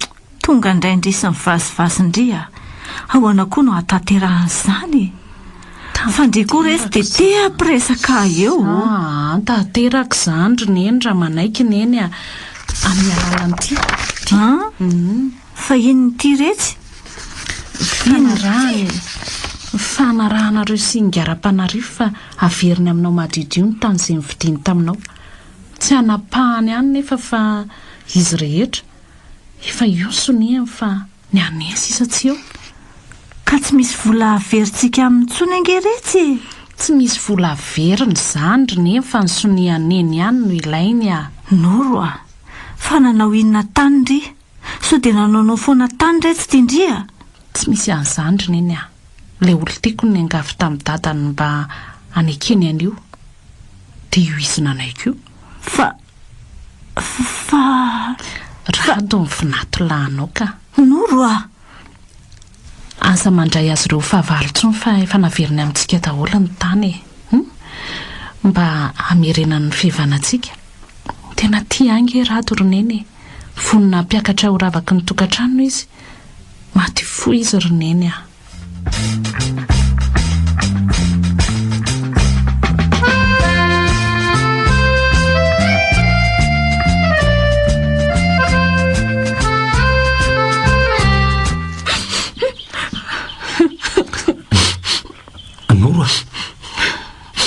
Tonga indraindrisy ny vazivazi-ndria ahoana koa no atanterahanyizany fa ndry koa resy dia tia ampiresaka eo. Tanteraka izany ry neny raha manaiky neny a amin'ny alalan'ity. Fa inony ity retsy? Fanarahana ireo singaram-panarivo fa averiny aminao madridio ny tany izay mividiny taminao. Tsy hanapahany ihany nefa fa izy rehetra efa io sonihany fa ny anesy isa tsy eo. Ka tsy misy vola averintsika amin'ny tsony ange retsy? Tsy misy vola averiny izany ry neny fa ny sonihaneny ihany no ilainy a. Noro a fa nanao inona tany ry? So dia nanaonao foana tany retsy tindria? Tsy misy an'izany ry neny a. Le olon-tiako ny angavy tamin'ny dadany mba anekeny an'io dia io izy nanaiko io. Fa rado ny vinatolahinao ka. Noro a aza mandray azy ireo fahavalontsony fa efa naveriny amintsika daholo ny tany e. Mba hamerenany fihavanantsika. Tena tia ange rado ry neny vonina mpiakatra ho ravaky ny tokantrano izy maty fo izy ry neny a.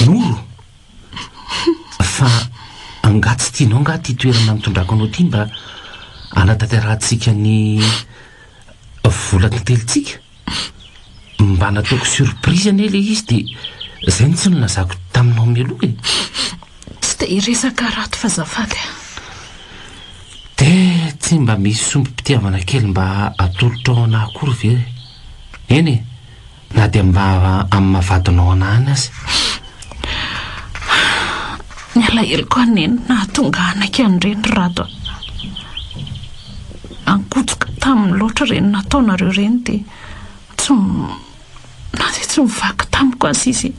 Noro fa angatsy tianao nga ty toerana mitondrako anao ty mba anatanterantsika ny vola titelitsika mba nataoko surprise ane le izy dia zay ny tsy no nazako taminao mialoha e. Tsy dia iresaka rato fa zafady dia tsy mba misy sombo-pitiavana kely mba atolotra ao anahy akory ve eny e na dia mba amin'ny mavatonao anahany azy. Ny alahelo koa neny nahatonga anaiky an'ireny rato ankotsika tamin'ny loatra reny nataonareo reny dia tsy mivaky tamiko azy izy.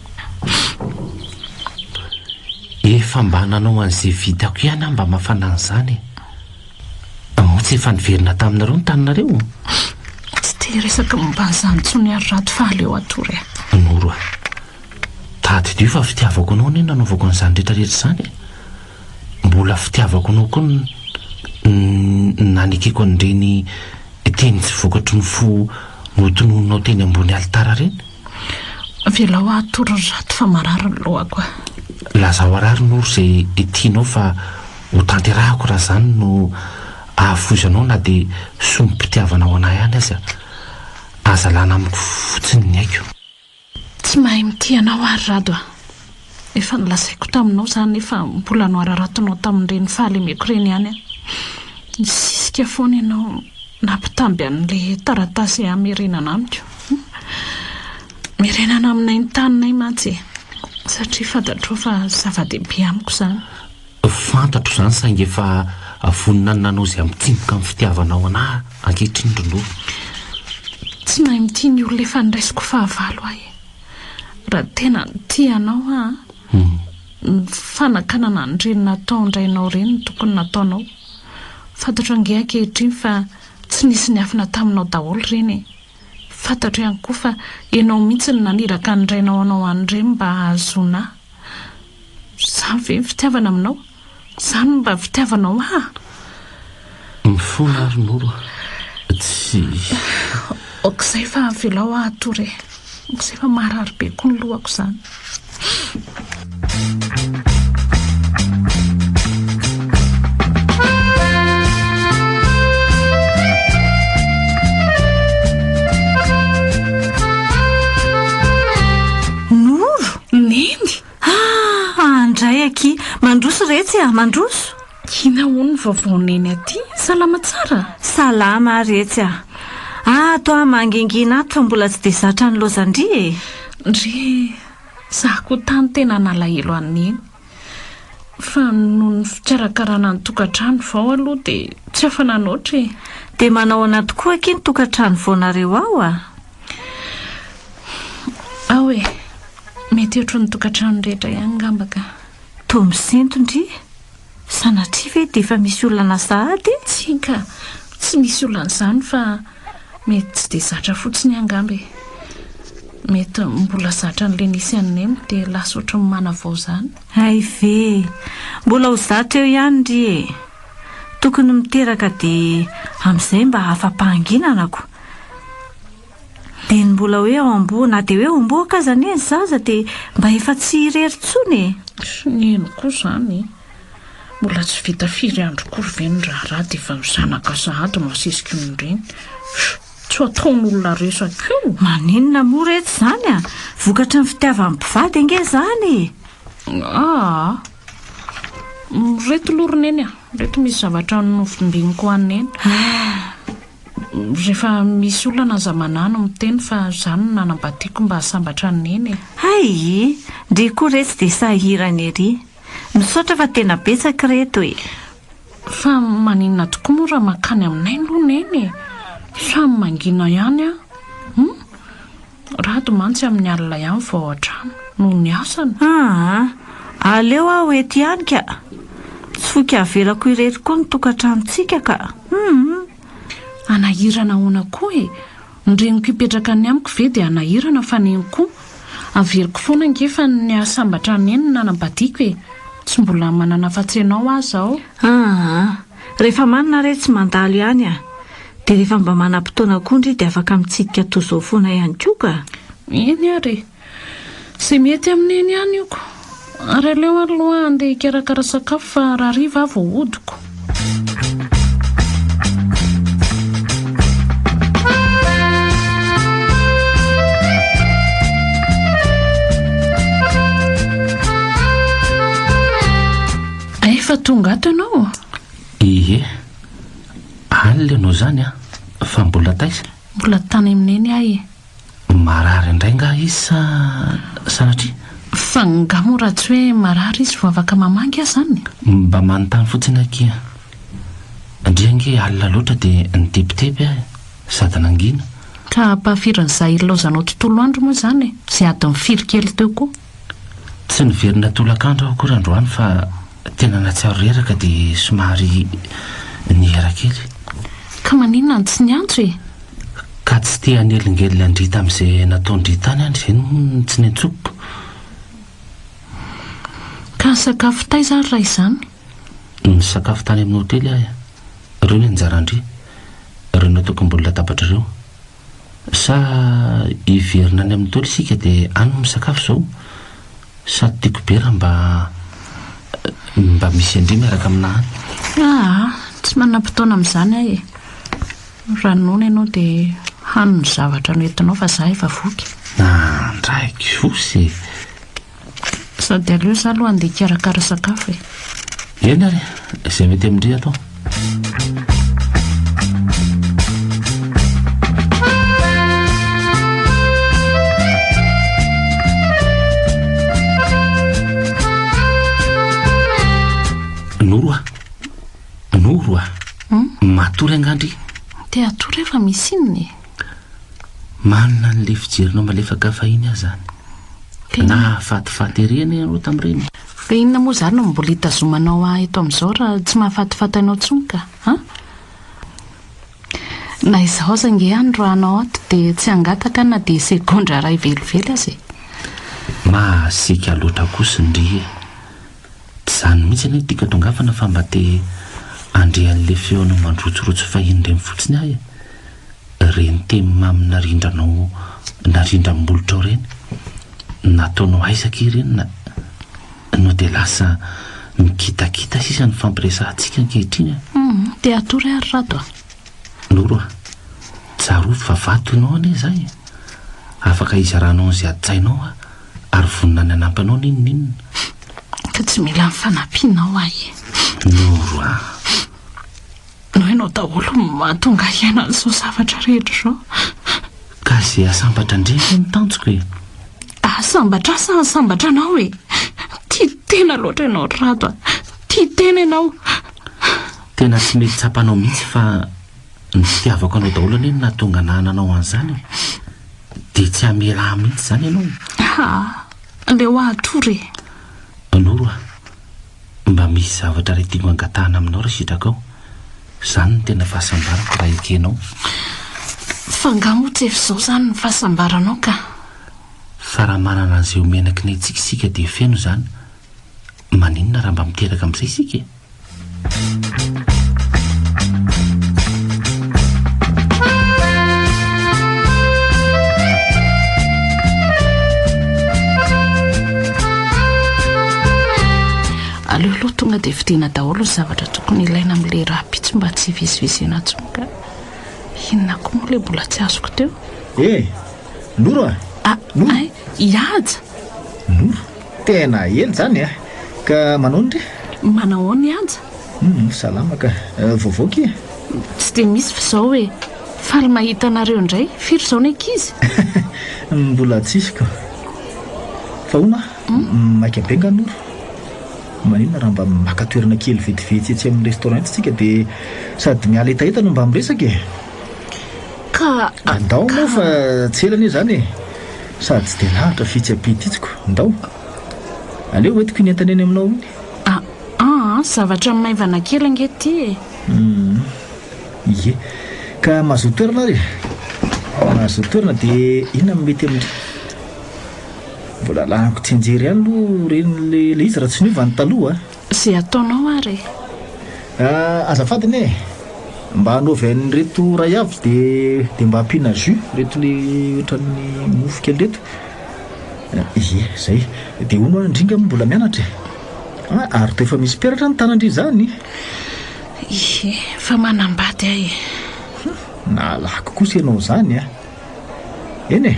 Efa mba nanao an'izay vitako ihany mba mafana an'izany motsy efa niverina taminareo ny taninareo. Tsy dia resaka momba an'izany tsony ary rato fa aleo atory a. Noro a tady dio fa fitiavako anao ne nanaovako an'izany rehetrarehetra izany mbola fitiavako anao koa nanekeko an'ireny teny tsy vokatry ny fo notonononao teny ambony alitara reny. Velao atory rato fa marary ny lohako a. Lazao arary noro izay tianao fa ho tanterahako raha izany no ahafozanao na dia sombo-pitiavana ao anahy ihany aza aza lana amiko fotsiny ny aiko. Tsy mahay mitianao ary rado a. Efa nilasaiko taminao izany efa mbola no araratonao tamin'ireny fahalemeko ireny ihany a. Sisika foana ianao nampitamby an'le taratasy amerenana amiko. Merenana aminay ny taninay mantsy satria fantatrao fa zava-dehibe amiko izany. Fantatro izany saingy efa vonina nanao izay mitimoka amin'ny fitiavanao anahy ankehitriny indrindro. Tsy mahay mity ny olona efa niraisiko fahavalo ahy. Raha tena tianao ny fanakanana ny reny natao indrainao ireny no tokony nataonao. Fantatro ange ankehitriny fa tsy nisy niafina taminao daholo ireny. Fantatro ihany koa fa ianao mihitsy ny naniraka ny rainao anao an'ireny mba ahazoana ahy. Izany ve ny fitiavana aminao? Izany mba fitiavanao ahy? Mifoana ary noro. Tsy Okizay fa velao ahy tore. Okizay fa marary be koa ny lohako izany. Andray aky mandroso retsy mandroso. Kina hono ny vaovaoneny aty. Salama tsara? Salama retsy toa mangingina ato fa mbola tsy dia zatra ny lozandry e. Ndre zaho koa tany tena nalahelo an'iny. Fa noho ny fikarakarana ny tokantrano vao aloha dia tsy afa nanoatra e. Dia manao ana tokoa aky ny tokantrano vaonareo ao Aoe, mety ohatro ny tokantrano rehetra ihany ngambaka. Toa misento ndry. Sanatria ve dia efa misy olana sahady? Tsinka, tsy misy olana izany fa mety tsy dia zatra fotsiny angambe. Mety mbola zatra n'le nisy an'eny dia lasa ohatry ny manavao izany. Hay ve, mbola ho zatra eo ihany ndry e. Tokony miteraka dia amin'izay mba afa-pahanginanako. Dia mbola hoe ao amboa na dia hoe ao amboa kazany eny zaza dia mba efa tsy irery tsony e. Neno koa izany. Mbola tsy vita firy andro kory ve ny raharaha dia efa mizanaka sahady masisika n'ireny. Tsy ataon'olona resaka io. Maninona moa reto izany vokatra ny fitiavan'ny mpivady ange izany. Reto loroneny reto misy zavatra nofimbiniko an'eny. Rehefa misy olana zamanana miteny fa izany no nanambadiako mba sambatra an'eny. Hay, ndry koa reto dia sahirana ery. Misaotra fa tena betsaka reto e. Fa maninona tokoa moa raha makany aminay loneny. Samy mangina ihany raha domantsy amin'ny alina ihany vao an-trano noho ny asana. Aleo aho eto ihany ka. Tsy foky avelako irery koa ny tokantranontsika ka. Anahirana hoana koa e. Nyreniko hipetraka ny amiko ve dia anahirana fa neny koa. Averiko foana angefa ny asambatra an'eny nanambadiako e. Tsy mbola manana fatsenao aza aho. Rehefa manana re tsy mandalo ihany dia rehefa mba manam-potoana koa ndry dia afaka mitsidika toy izao foana ihany koa ka. Eny ary. Sy mety amin'eny ihany io ko. Ary aleo aloha andeha hikarakara sakafo fa raha riva aho vao hodiko. Efa tonga ato ianao? Ie, alina ianao izany fa mbola taiza? Mbola tany amin'eny ahy e. Marary indray nga izy sanatria? Fa ngamo raha tsy hoe marary izy vao afaka mamangy ahy izany. Mba manontany fotsiny aky ndriange alina loatra dia nitepitepy ahy sady nangina. Ka ampahafirin'izay ilaozanao tontolo andro moa izany e. Izay adiny firy kely teo koa. Tsy niverina tolakandro aho akory androany fa tena natsiaro reraka dia somary nihera kely. Ka maninona ny tsy niantso e? Ka tsy te hanelingely andry tamin'izay nataondry tany andry izay tsy niantsokoko. Ka ny sakafo taiza raha izany? Ny sakafo tany amin'ny hotely ahy ireo ny anjarandry. Ireo nataoko mbola latabatra ireo. Sa hiverina any amin'ny tolo isika dia any misakafo izao. Sady tiako be raha mba misy andry miaraka aminahy. Tsy manam-potoana amin'izany ahy e. Raha noana ianao dia hano ny zavatra noentinao fa izaho efa voky. Ndraiky fosy. Sady aleo izaho aloha andeha hikarakara sakafo e. Eny ary, izay mety amindry atao. noro matory angandry dia atory efa misy inony manina n'le fijerinao malefaka fahiny aho zany na fatifaty-reny ianao tamin'ireny fa inona moa zany no mbola hitazomanao eto amin'izao raha tsy mahafatifatanao tsony ka na izaho zange andro anao ato dia tsy hangataka na dia segondra ray velively azy mahasika loatra kosa ndry zany mihitsy anie tika tongafana fa mba te andrean'le feonao mandrotsorotsy fahinireny fotsiny ahy reny teny maminarindranao narindram-bolotrao reny nataonao aisaka ireny no dia lasa mikitakita sisa ny fampiresantsika ankehitriny dia atory ary rato noro tsarovy fa vato ianao anie zay afaka izaranao an'izay aditsainao ary vonina ny anampanao ninonninona ka tsy mila mifanampianao ahy noro no ianao daholo mahatonga iaina n'izao zavatra rehetra zao ka zay asambatra ndreny ny tanjoko e asambatra sa asambatra anao e tia tena loatra ianao rato tia tena ianao tena tsy mety tsapanao mihitsy fa ny fitiavako anao daholo anie nahatonga nahananao an'izany dia tsy hamela mihitsy zany ianao le ho atory noro mba misy zavatra ray tiako angatahana aminao raha sitraka ao zany ny tena fahasambarako raha ekenao fangamo tsy efizao zany ny fahasambaranao ka fa raha manana an'izay omenaky ny tsikisika dia feno zany maninona raha mba miteraka amin'izay isika aleoloha tonga dia vidina daholo ny zavatra tokony ilaina amin'le raha pitsy mba tsy hivezivezena tsonka inona koa moa le mbola tsy azoko teo noro iaja noro tena ely zany ka manao ndry manao ny aja salamaka vaovaoky tsy dia misy fa zao hoe faly mahita anareo indray firy zao ny ankizy mbola tsisiko fa ona maika benga noro maninona raha mba makatoerana kely vetivety etsy amin'ny restaurant tsika dia sady miala etaeta no mba miresaka ka andao moa fa tsy elany zany sady tsy dia lahatra fitsy apititsiko ndao aleo etiko inentany eny aminao iny zavatra maivana kely angety ie ka mahazotoerana ry mahazotoerana dia inona mety amindry mbola lanako tsy anjery ihany aloha reny le izy raha tsy niova ny taloha zay ataonao ary azafadiny mba hanaovy an'reto ray avy dia mba hampiana jus reto le ohatran'ny mofo kely reto ie zay dia ono indringa mbola mianatra ary to efa misy peratra ny tanandry zany fa manambady ahy nalako kosa ianao zany eny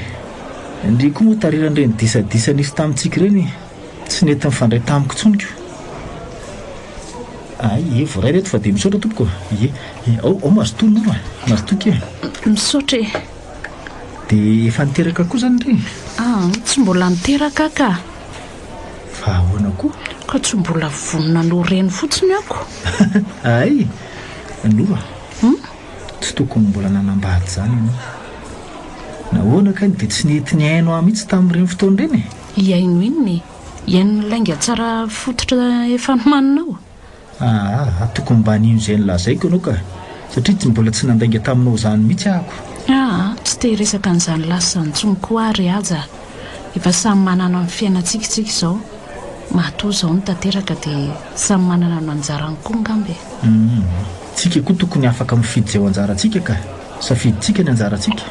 ndry koa moa tariran'ireny disadisa nisy tamintsika ireny tsy nety mifandray tamiko tsoniko voray reto fa dia misaotra tompoko ao mazotono mazotoky misaotra dia efa niteraka koa zany reny tsy mbola niteraka ka fa ahoana koa ka tsy mbola vonona no reny fotsiny ako nova tsy tokony mbola nanambady zany ianao nahoana kany dia tsy nety ny hainao mihitsy tamin'ireny fotoana ireny iaino inony iaino lainga tsara fototra efa nomaninao tokony mba nino izay nylazaiko ianao ka satria tsy mbola tsy nandainga taminao zany mihitsy ahako tsy te resaka n'izany lasa ntsony koa ary aja efa samy manana amin'ny fiainantsikatsika izao mahatoa izao ny tanteraka dia samy manana no anjarany koa ngambe tsika koa tokony afaka mifidy izay ho anjarantsika ka safiditsika ny anjarantsika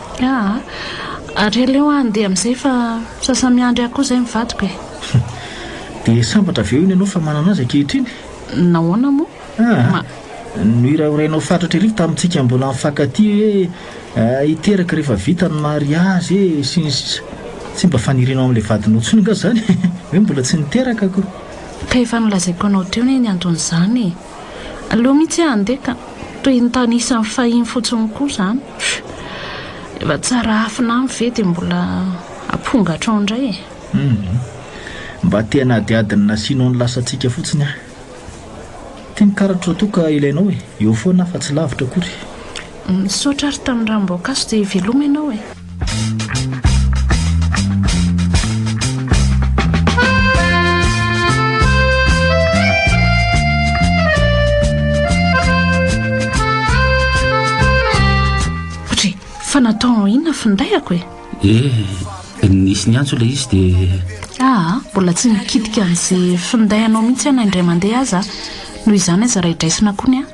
ary aleo andeha amin'izay fa sasamiandry akoa izay mivadiko dia sambatra aveo iny ianao fa manana azy ankehitriny nahoana moa no iraorainao fatratra rivo tamintsika mbola mifankaty hoe hiteraka rehefa vita ny mariazy tsy mba fanirinao amin'ilay vadinao tsony nga zany hoe mbola tsy niteraka ko ka efa nolazaiko anao teo ny anton'izany aleo mihitsy andeka toy nytanisany fahiny fotsiny koa zany efa tsara hafina ny ve dia mbola ampongatra ao indray mba tena adiadiny nasianao ny lasantsika fotsiny tia mikaratra toa ka ilainao hoe eo foana fa tsy lavitra akory. Misaotra ary tamin'ny ranom-boankazo dia veloma ianao e. Otry, fa natao inona findaiko e? Nisy ny antso ilay izy dia mbola tsy mikitika an'izay finday anao mihitsy ana indray mandeha aza noho izany aza raha-idraisina kony a.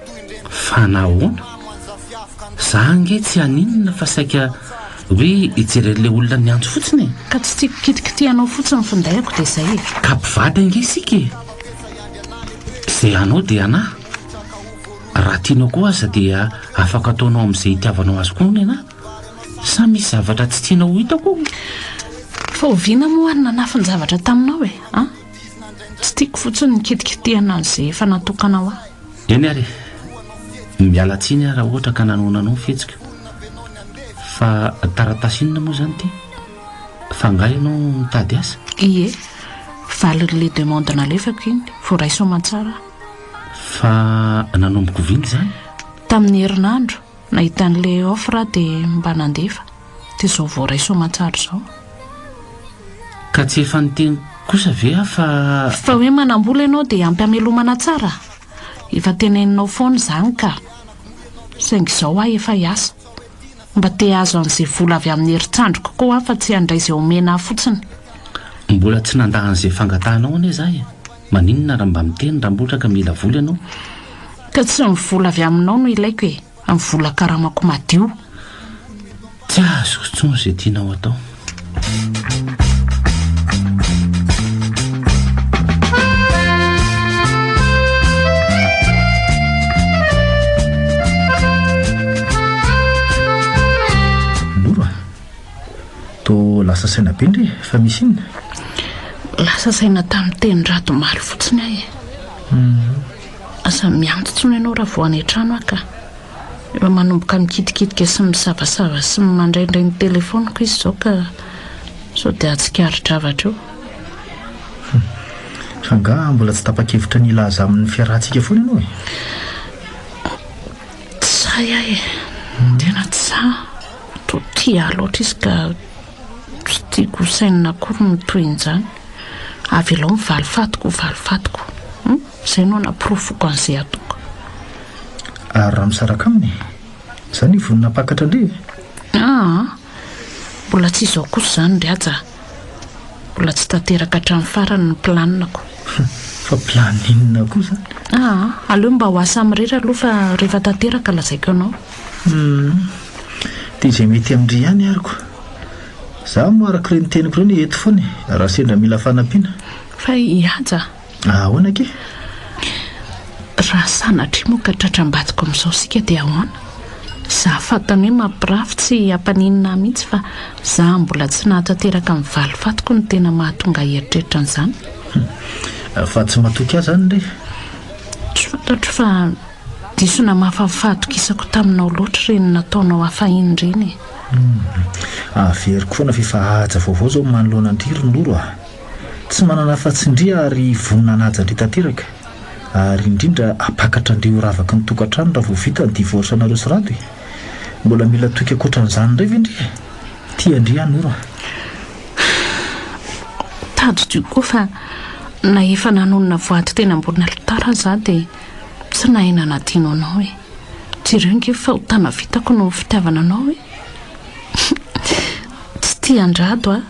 fa nahoana za nge tsy haninona fa saika hoe hijeren'ilay olona ny antso fotsiny ka tsy tiako kitikitianao fotsiny findayako dia izay e. ka mpivady ange isika e. izay anao dia anahy raha tianao koa aza dia afaka ataonao amin'izay hitiavanao azy koa ny anahy sa misy zavatra tsy tianao ho hitako. fa oviana moa any nanafiny zavatra taminao e tsy tiako fotsiny nikitikitiana an'izay efa natokanao aho. eny ary miala tsiny raha ohatra ka nanonanao fihetsika fa taratasinona moa zany ty fa nga ianao mitady asa. Ie, valyn'le demande nalefako iny voaraisoma tsara. fa nanomboko vingy zany tamin'ny herinandro nahitan'le offre dia mba nandefa dia izao voaraisoma tsara izao. ka tsy efa niteny kosa ve fa hoe manambola ianao dia ampiamelomana tsara efa teneninao foana zany ka saingy izao aho efa hiasa mba te azo an'izay vola avy amin'ny herintsandro koa aho fa tsy handray izay omena fotsiny. mbola tsy nandahan'izay fangatahanao ane za maninona raha mba miteny raha mbola ka mila vola ianao ka tsy mivola avy aminao no ilaiko e amin'ny vola karamako madio. tsy azo tsony izay tianao atao. lasa saina be ndre fa misy inona? lasa saina tamin'ny teny ratomary fotsiny ahy asa miantotsony ianao raha vo any trano aho ka efa manomboka mikidikitika sy misavasava sy mandraindray ny telefoniko izy zao ka sao dia atsikaridravatro fa nga mbola tsy tapa-kevitra ny ilaza amin'ny fiarahantsika foana ianao e? tsy zay ahy tena tsy za to tia loatra izy ka tsy tiako sainina akory mitoin'izany avy alao mivalifatiko izay no naporofoko an'izay ataoko. ary raha misaraka aminy izany vonina pakatra ndre mbola tsy izao kosa izany ndry aja mbola tsy tanteraka hatramin'ny farany ny planinako. fa planinina kosa? aleo mba ho asa mirera aloha fa rehefa tanteraka lazaiko ianao. dia izay mety amindry ihany ariko za moa araka ireny teniko ireny eto foany raha sendra mila fanampiana. fa iaja ahoana ke? raha sanatry moa ka tratram-batiko amin'izao sika dia ahoana za fatany hoe mampirafy tsy hampaninina mihitsy fa za mbola tsy nahatanteraka mivaly fatiko ny tena mahatonga heritreritra an'izany. fa tsy matoky ahy zany ndre? tsy fantatro fa disona mahafafatokisako taminao loatra ireny nataonao hafahiny ireny averiko foana fifahaja vaovao zao manoloana andriry noro tsy manana afa-tsindria ary vonina anaja ndry tanteraka ary indrindra apakatra ndreo ravaka ny tokantrano raha vo vita ny divorce anareo sy rado mbola mila toky akoatran'izany ndray ve ndry tia ndry any noro tady dio koa fa na efa nanonona voady tena ambonina litara za dia tsy nahina natiano anao tsy ireo nge fa ho tana vitako no fitiavana anao tsy tia andrado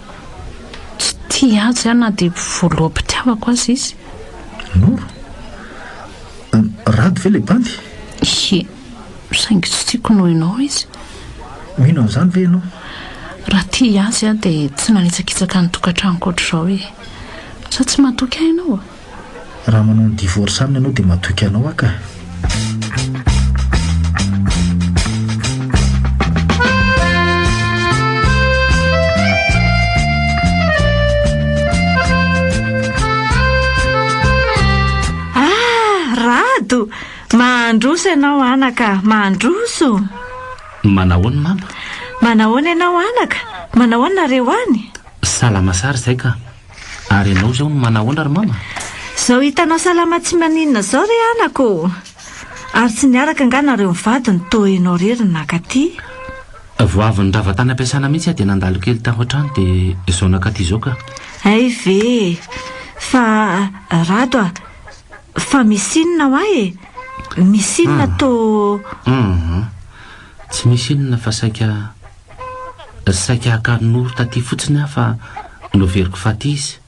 tsy tia azy na dia voaloha-pitiavako azy izy. noro rado ve le bandy? saingy tsy tiako noho ianao izy. mino an'izany ve ianao? raha tia azy dia tsy nanitsakitsaka ny tokantranoko ohatr'izao sa tsy matoky ahy ianao raha manao ny divorce aminy ianao dia matoky anao aka. rado mahandroso ianao anaka mahandroso. manahoany mama? manahoana ianao anaka manahoana nareo any? salama sara izay ka ary ianao zao no manahoana ry mama? Zao hitanao salama tsy maninona zao re anako. Ary tsy niaraka anganareo mivady ny toenao rery nakaty. Vo avy ny ravatany ampiasana mihitsy dia nandalo kely tahotrany dia izao nakaty izao ka. Ay ve, fa rado fa misy inona ho ahy e? Misy inona Tsy misy inona fa saika hakanoro taty fotsiny aho fa noveriko faty izy.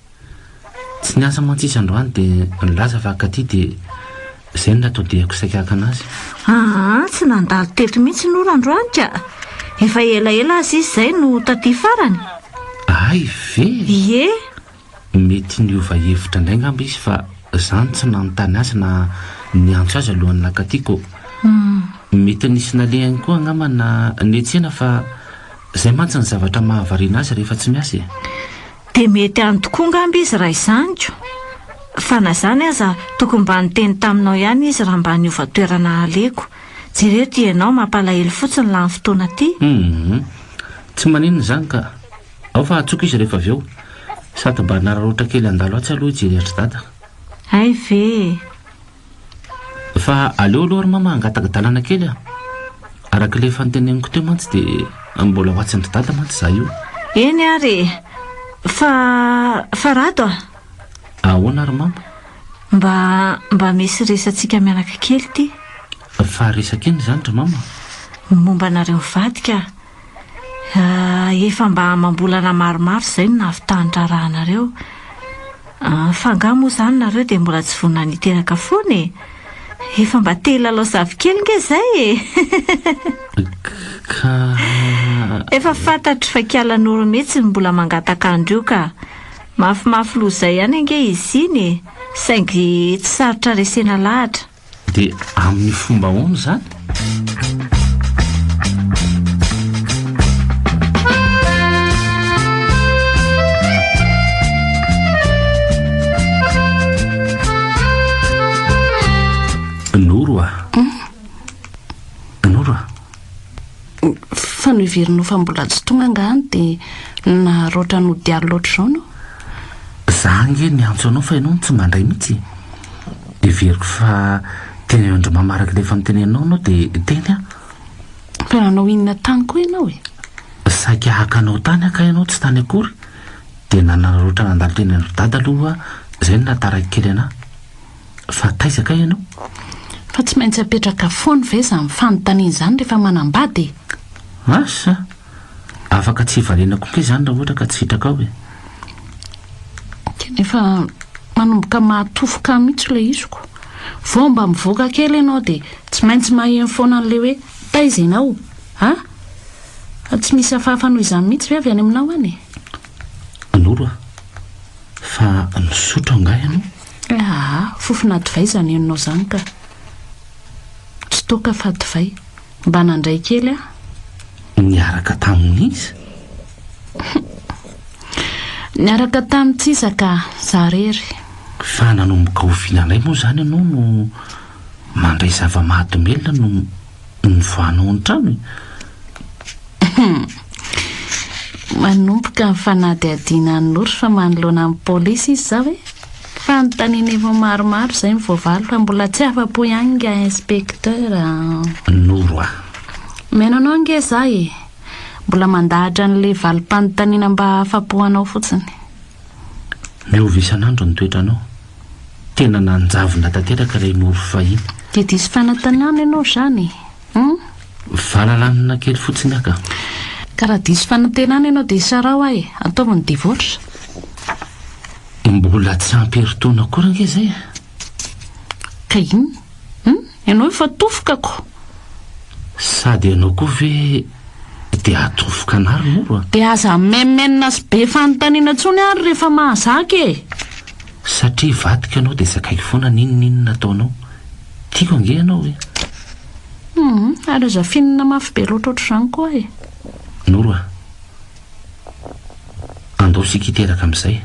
Tsy niasa mantsy androany dia nilaza fa akaty dia izay natodihako saika haka anazy. Tsy nandalo teto mihitsy noro androany ka. Efa elaela azy izy izay no taty farany. Ay ve? Ie. Mety niova hevitra indray ngamba izy fa izany tsy nanontany azy na niantso azy alohan'ny nakatyko. Mety nisy nalehany koa angamba na niantsena fa izay mantsy ny zavatra mahavariana azy rehefa tsy miasa e. Dia mety any tokoa ngamba izy raha izanyko. Fa na izany aza tokony mba niteny taminao ihany izy raha mba niova toerana aleko. Jereo ty ianao mampalahelo fotsiny laha ny fotoana ty. Tsy maninona izany ka. Ao fa atsoka izy rehefa avy eo. Sady mba nararotra kely andalo atsy aloha ijery dada. Ay ve. Fa aleo aloha ry mama angataka-dalàna kely a. Araka ilay efa niteneniko teo mantsy dia mbola ho atsy dada mantsy za io. Eny ary. Fa rado a. Ahoana ry mama? Mba misy resantsika mianaka kely ty. Fa resaka iny izany ry mama? Momba anareo mivadika. Efa mba mambolana maromaro izay no nahavitahany rahanareo. Fa nga moa izany nareo dia mbola tsy vonina niteraka foana e. Efa mba te hilalao zavikely nge izay e. Efa fantatro fa kialan'oro mihitsy mbola mangataka andro io ka. Mafimafy loha izay ihany ange izy iny e. Saingy tsy sarotra resena lahatra. Dia amin'ny fomba ahoana izany? Noro fa no iverinao fa mbola tsy tonga angany dia naroatra no dialo loatra izao no. Za nge niantso anao fa ianao tsy mandray mihitsy. Iveriko fa teny andro mamaraka ilay efa nitenenao anao dia teny a. Fa nanao inona tany koa ianao e? Saika hakanao tany aka ianao tsy tany akory. Dia nanaroatra nandalo teny andro dada aloha izay no nataraka kely anahy. Fa taizaka ianao. Fa tsy maintsy apetraka foana ve izany fanontaniana izany rehefa manambady? Asa afaka tsy hivalenako ke izany raha ohatra ka tsy hitraka ao e. Nefa manomboka mahatofoka mihitsy ilay iziko. Vao mba mivoaka kely ianao dia tsy maintsy maheno foana an'ilay hoe taiza ianao tsy misy hafahafa noho izany mihitsy ve avy any aminao any e? Noro fa nisotro anga ianao? Fofona divay izany henonao izany ka. Tsy toka fa divay. Mba nandray kely a? Niaraka tamin'izy? Niaraka tamin'ny tsisaka za rery. Fa nanomboka hovinanay moa izany ianao no mandray zava-mahadomelona no nivoanao an-trano e. Manomboka ny fanadihadiana ny Noro fa manoloana amin'ny pôlisy izy za hoe. Fa notaniana efa maromaro izay mivoavaly fa mbola tsy afa-po ihany nga inspekteur. Noro Meno anao nge za e. Mbola mandahatra n'ilay valim-panontaniana mba afa-po anao fotsiny. Miova isan'andro ny toetranao. Tena nanjavona tanteraka ilay Noro fahiny. Dia diso fanantenana ianao izany. Valalanina kely fotsiny aka. Ka raha diso fanantenana ianao dia sarao ahy ataovy ny divorce. Mbola tsy ampy herintaona akory ange izay. Ka inona? Ianao efa tofokako. Sady ianao koa ve dia atofoka anary Noro? Dia aza memenina sy be fanontaniana intsony ary rehefa mahazaka e. Satria vadika ianao dia zakaiko foana ninona nataonao. Tiako ange ianao e. Ary aza finina mafy be loatra ohatr'izany koa e. Noro andao sika hiteraka amin'izay.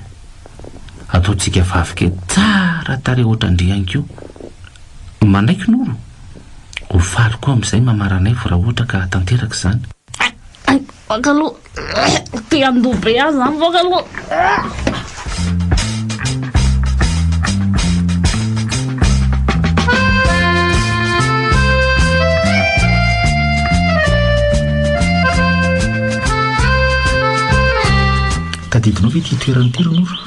Ataontsika vavika tsara tare ohatrandriany koa. Manaiky Noro. Ho faly koa amin'izay mamaranay vao raha ohatra ka tanteraka izany. Voaka aloha. Te andoha be azy izany voaka aloha. tadidinao ve ty toerany ty Ranora?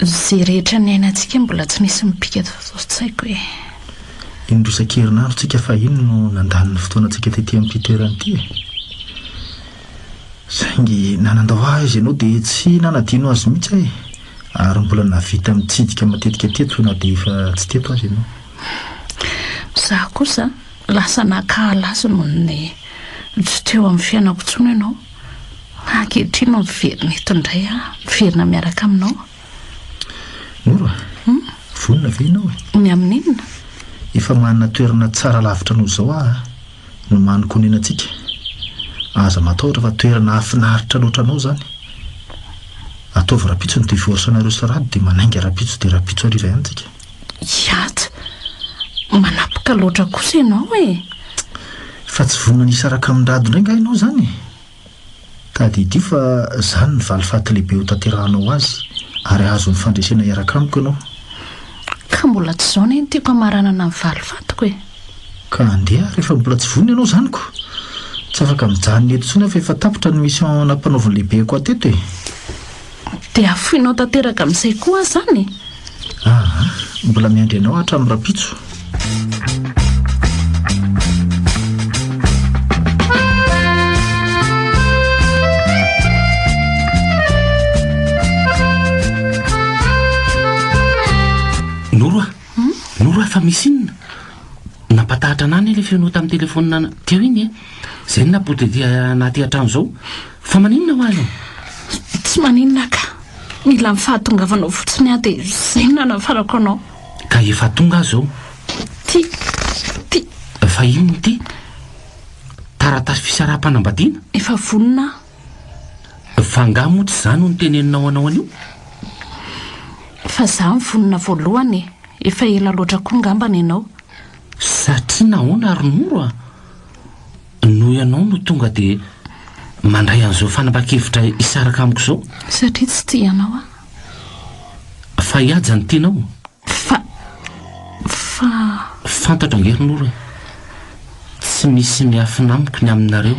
Zay rehetra ny ainantsika mbola tsy nisy mipika tsaiko hoe indrosan-kerinandro tsika fa ino no nandalina fotoanantsika tetỳ amin'ity toerany ity saingy nanandao azy ianao dia tsy nanadino azy mihitsy ary mbola navita mitsidika matetika teto na dia efa tsy teto azy ianao. Za kosa lasa nakahalazy noho ny tsy teo amin'ny fiainako intsony ianao. Ankehitriny no miverina eto indray miverina miaraka aminao. Nora, vonona ve ianao ny amin'inona efa manana toerana tsara lavitra noho izao no manokonena antsika. Aza matahotra fa toerana hafinaritra loatra anao zany. Ataovy rapitso ny divorce anareo sarady dia manainga rapitso dia rapitso ariva ihany tsika. Iata manapoka loatra kosa ianao fa tsy vonona nisaraka amin'nyrado indray nga ianao zany. Tady ity fa zany ny valifaty lehibe ho tanterahanao azy ary azo ny fandresena iaraka amiko ianao. Ka mbola tsy zao ny tiako hamaranana ny valifatiko ka andeha rehefa mbola tsy vonona ianao zany ko tsy afaka mijanona eto intsony fa efa tapotra ny mission nampanaoviny lehibe koa teto dia afoinao tanteraka amin'izay koa zany. Mbola miandry anao hatramin'ny rapitso. Noro fa misy inona nampatahatra anany le fenao tamin'ny telefonina teo iny zay ny napoty dia anaty atrano zao fa maninona ho azy tsy maninona ka mila mifahatongavanao fotsiny dia zay nanafarako anao ka efa tonga azy zao ty fa inony ty taratasy fisaraha-panambadiana efa vonona fa nga moa tsy zany no niteneninao anao an'io fa za mivonona voalohany efa ela loatra koa ngambana ianao satria nahoana ary Noro noho ianao no tonga dia mandray an'izao fanapa-kevitra isaraka amiko zao satria tsy tia ianao fa iaja ny tianao fa fantatra angery Noro tsy misy miafina amiko ny aminareo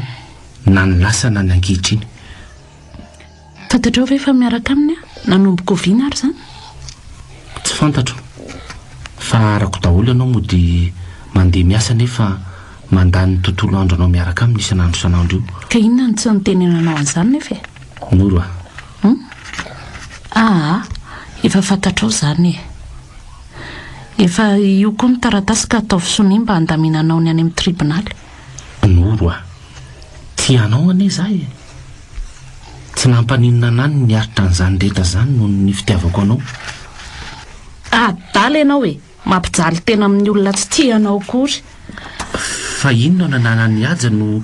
na ny lasa na ny ankehitriny. Fantatrao ve fa miaraka aminy nanomboka oviana ary zany tsy fantatro fa arako daholo ianao moa dia mandeha miasa nefa mandany ny tontolo andro anao miaraka aminy isan'andro san'andro io. Ka inona ny tsy nitenenanao an'izany nefa Noro efa fantatrao zany efa io koa ny taratasy ka ataovy sonia mba handaminanao ny any amin'ny tribonaly. Noro tianao ane za tsy nampaninona anany niaritra an'izany rehetra zany noho ny fitiavako anao. Adaly ianao mampijaly tena amin'ny olona tsy tianao kory. Fa inona nanana ny aja no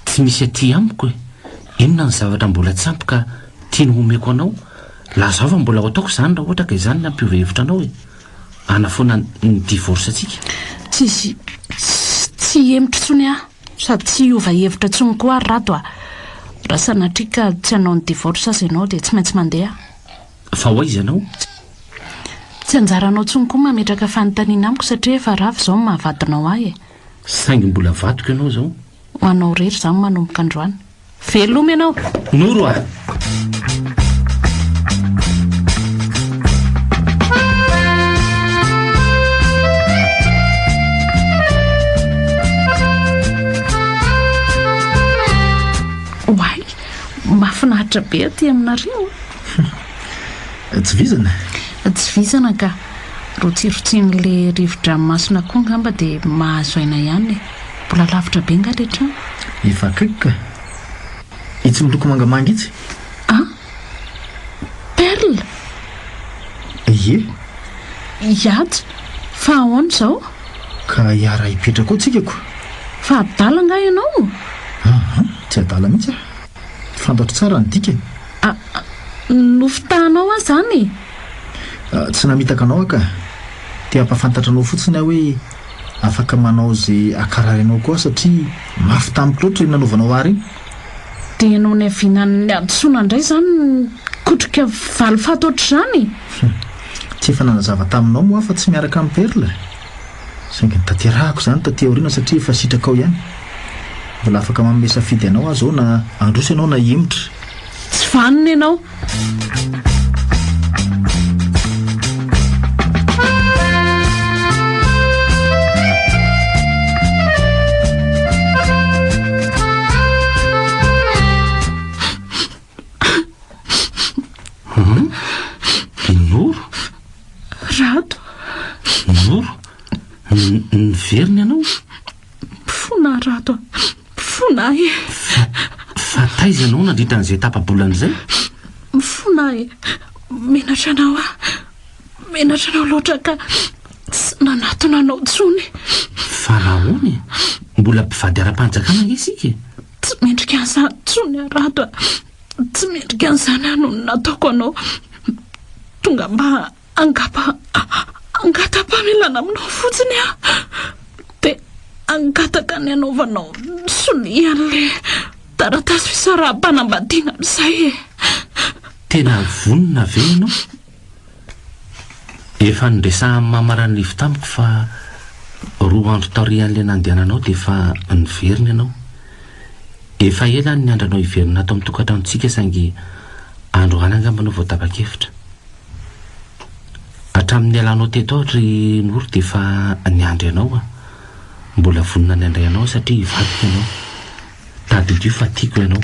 tsy misy aty amiko inona ny zavatra mbola tsy ampy ka tia ny homeko anao lazao fa mbola ho ataoko zany raha ohatra ka izany ny ampiova-hevitra anao anafoana ny divorce atsika. Tsy emitra tsony sady tsy hiova hevitra tsony koa ary rato raha sanatria ka tsy hanao ny divorce azy ianao dia tsy maintsy mandeha. Fa ho aiza ianao? Tsy anjaranao tsony koa mametraka fanontaniana amiko satria efa ravo zao mahavadinao ahy saingy mbola vatoko ianao zao ho anao rery zany manomboka androany. Veloma ianao Noro Wai mahafinaritra be aty aminareo tsy vizana ka rotsirotsian'le rivotra masina koa ngamba dia mahazo aina ihany mbola lavitra be nga letra efa akaiky ka itsy miloko mangamanga itsy perle iady fa ahoana zao ka hiara hipetraka ao tsikako fa adala nga ianao tsy adala mihitsy fantatra tsara ny dika nofitahanao ahy zany tsy namitaka anao ka dia ampafantatra anao fotsiny aho hoe afaka manao zay akarary anao koa satria mafy tamiko loatra nanaovanao ary iny dia no ny avinan'ny adosona indray zany kotrika valifato oatra zany tsy efa nanazava taminao moa fa tsy miaraka amin'ny perle saingy nytanterahako zany taty aoriana satria efa sitraka ao ihany mbola afaka manome safidy anao azy ao na androso ianao na emitra. Tsy tsy vanina ianao. Noro Rato noro nyveriny ianao fona Rato fona e fa taiza ianao nandritra n'izay tapabolan'izay fona e menatra anao loatra ka tsy nanatona anao tsony. fa nahoany mbola mpivady ara-panjakana isika tsy mendrika an'izany tsony Rato tsy mendrika an'izany ano no nataoko anao tonga mba angata-pamelana aminao fotsiny dia angataka ny anaovanao solian'le taratasy fisaraha-panambadiana amin'izay e. tena vonona ve ianao efa nindresahan'ny mamaran'livo tamiko fa 2 andro taorian'ilay nandehananao dia efa niverina ianao efa ela ny andranao hiverina ato amin'ny tokantranontsika saingy andro any angambanao vao tapa-kevitra hatramin'ny alanao teto ohatra noro dia efa niandry ianao mbola vonina ny andray ianao satria hivadika ianao tadidio fa tiako ianao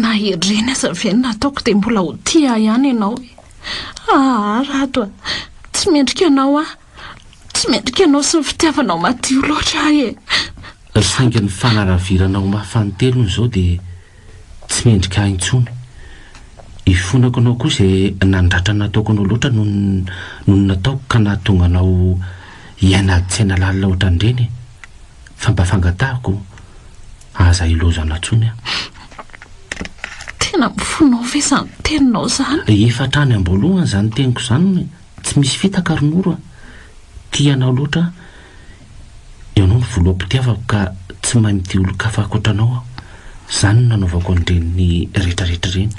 na hereny aza veny nataoko dia mbola ho tia ihany ianao Rato tsy mendrika anao tsy mendrika anao sy ny fitiavanao madio loatra saingy ny fanaraviranao mafanontelo n'izao dia tsy mendrika intsony ifonako anao koa izay nandratra nataoko anao loatra noho nataoko ka nahatonga anao hiaina tsaina lalina ohatrandreny fa mba fangatahako aza ilozana ntsony tena mifonao ve izany teninao izany efa trany amboalohany izany teniko izany tsy misy fitaka ronoro tianao loatra ianao ny voaloam-pitiavako ka tsy mahay mity olo-kafa akoatranao izany no nanaovako an'ireny rehetrarehetra ireny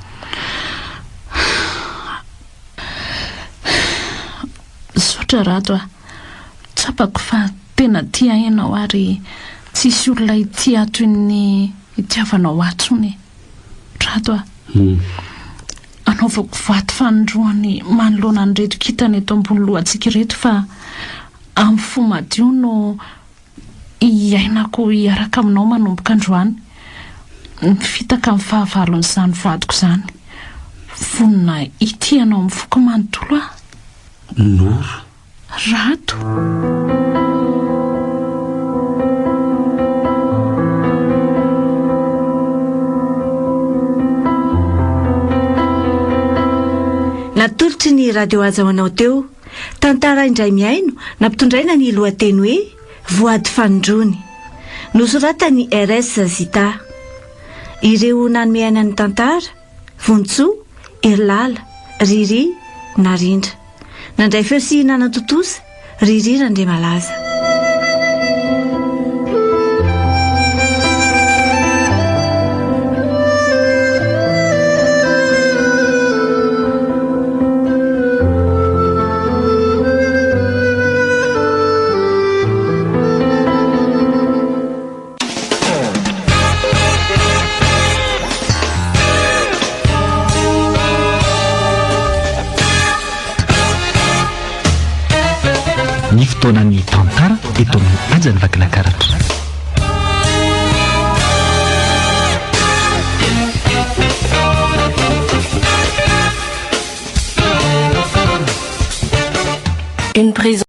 sotra Rato tsapako fa tena tia ianao ary tsisy olona itia toy ny itiavanao atsony Rato anaovako vaty fanondroany manoloana ny reto kitana eto ambony lohantsika reto fa amin'ny fo madio no iainako hiaraka aminao manomboka androany mifitaka amin'ny fahavalon'izany vadiko izany vonina itianao amin'ny foko manontolo Noro Rato natolotry ny radio azahoanao teo tantara indray miaino nampitondraina ny lohateny hoe voady fanondrony nosoratany RS Zita ireo nanome aina ny tantara Vontsoa Erilala Riri Narindra nandray feo sy nanatotosa Riri Randriamalaza. Ny fotoanan'ny tantara eto amin'ny ajany vakina karatra. Une prison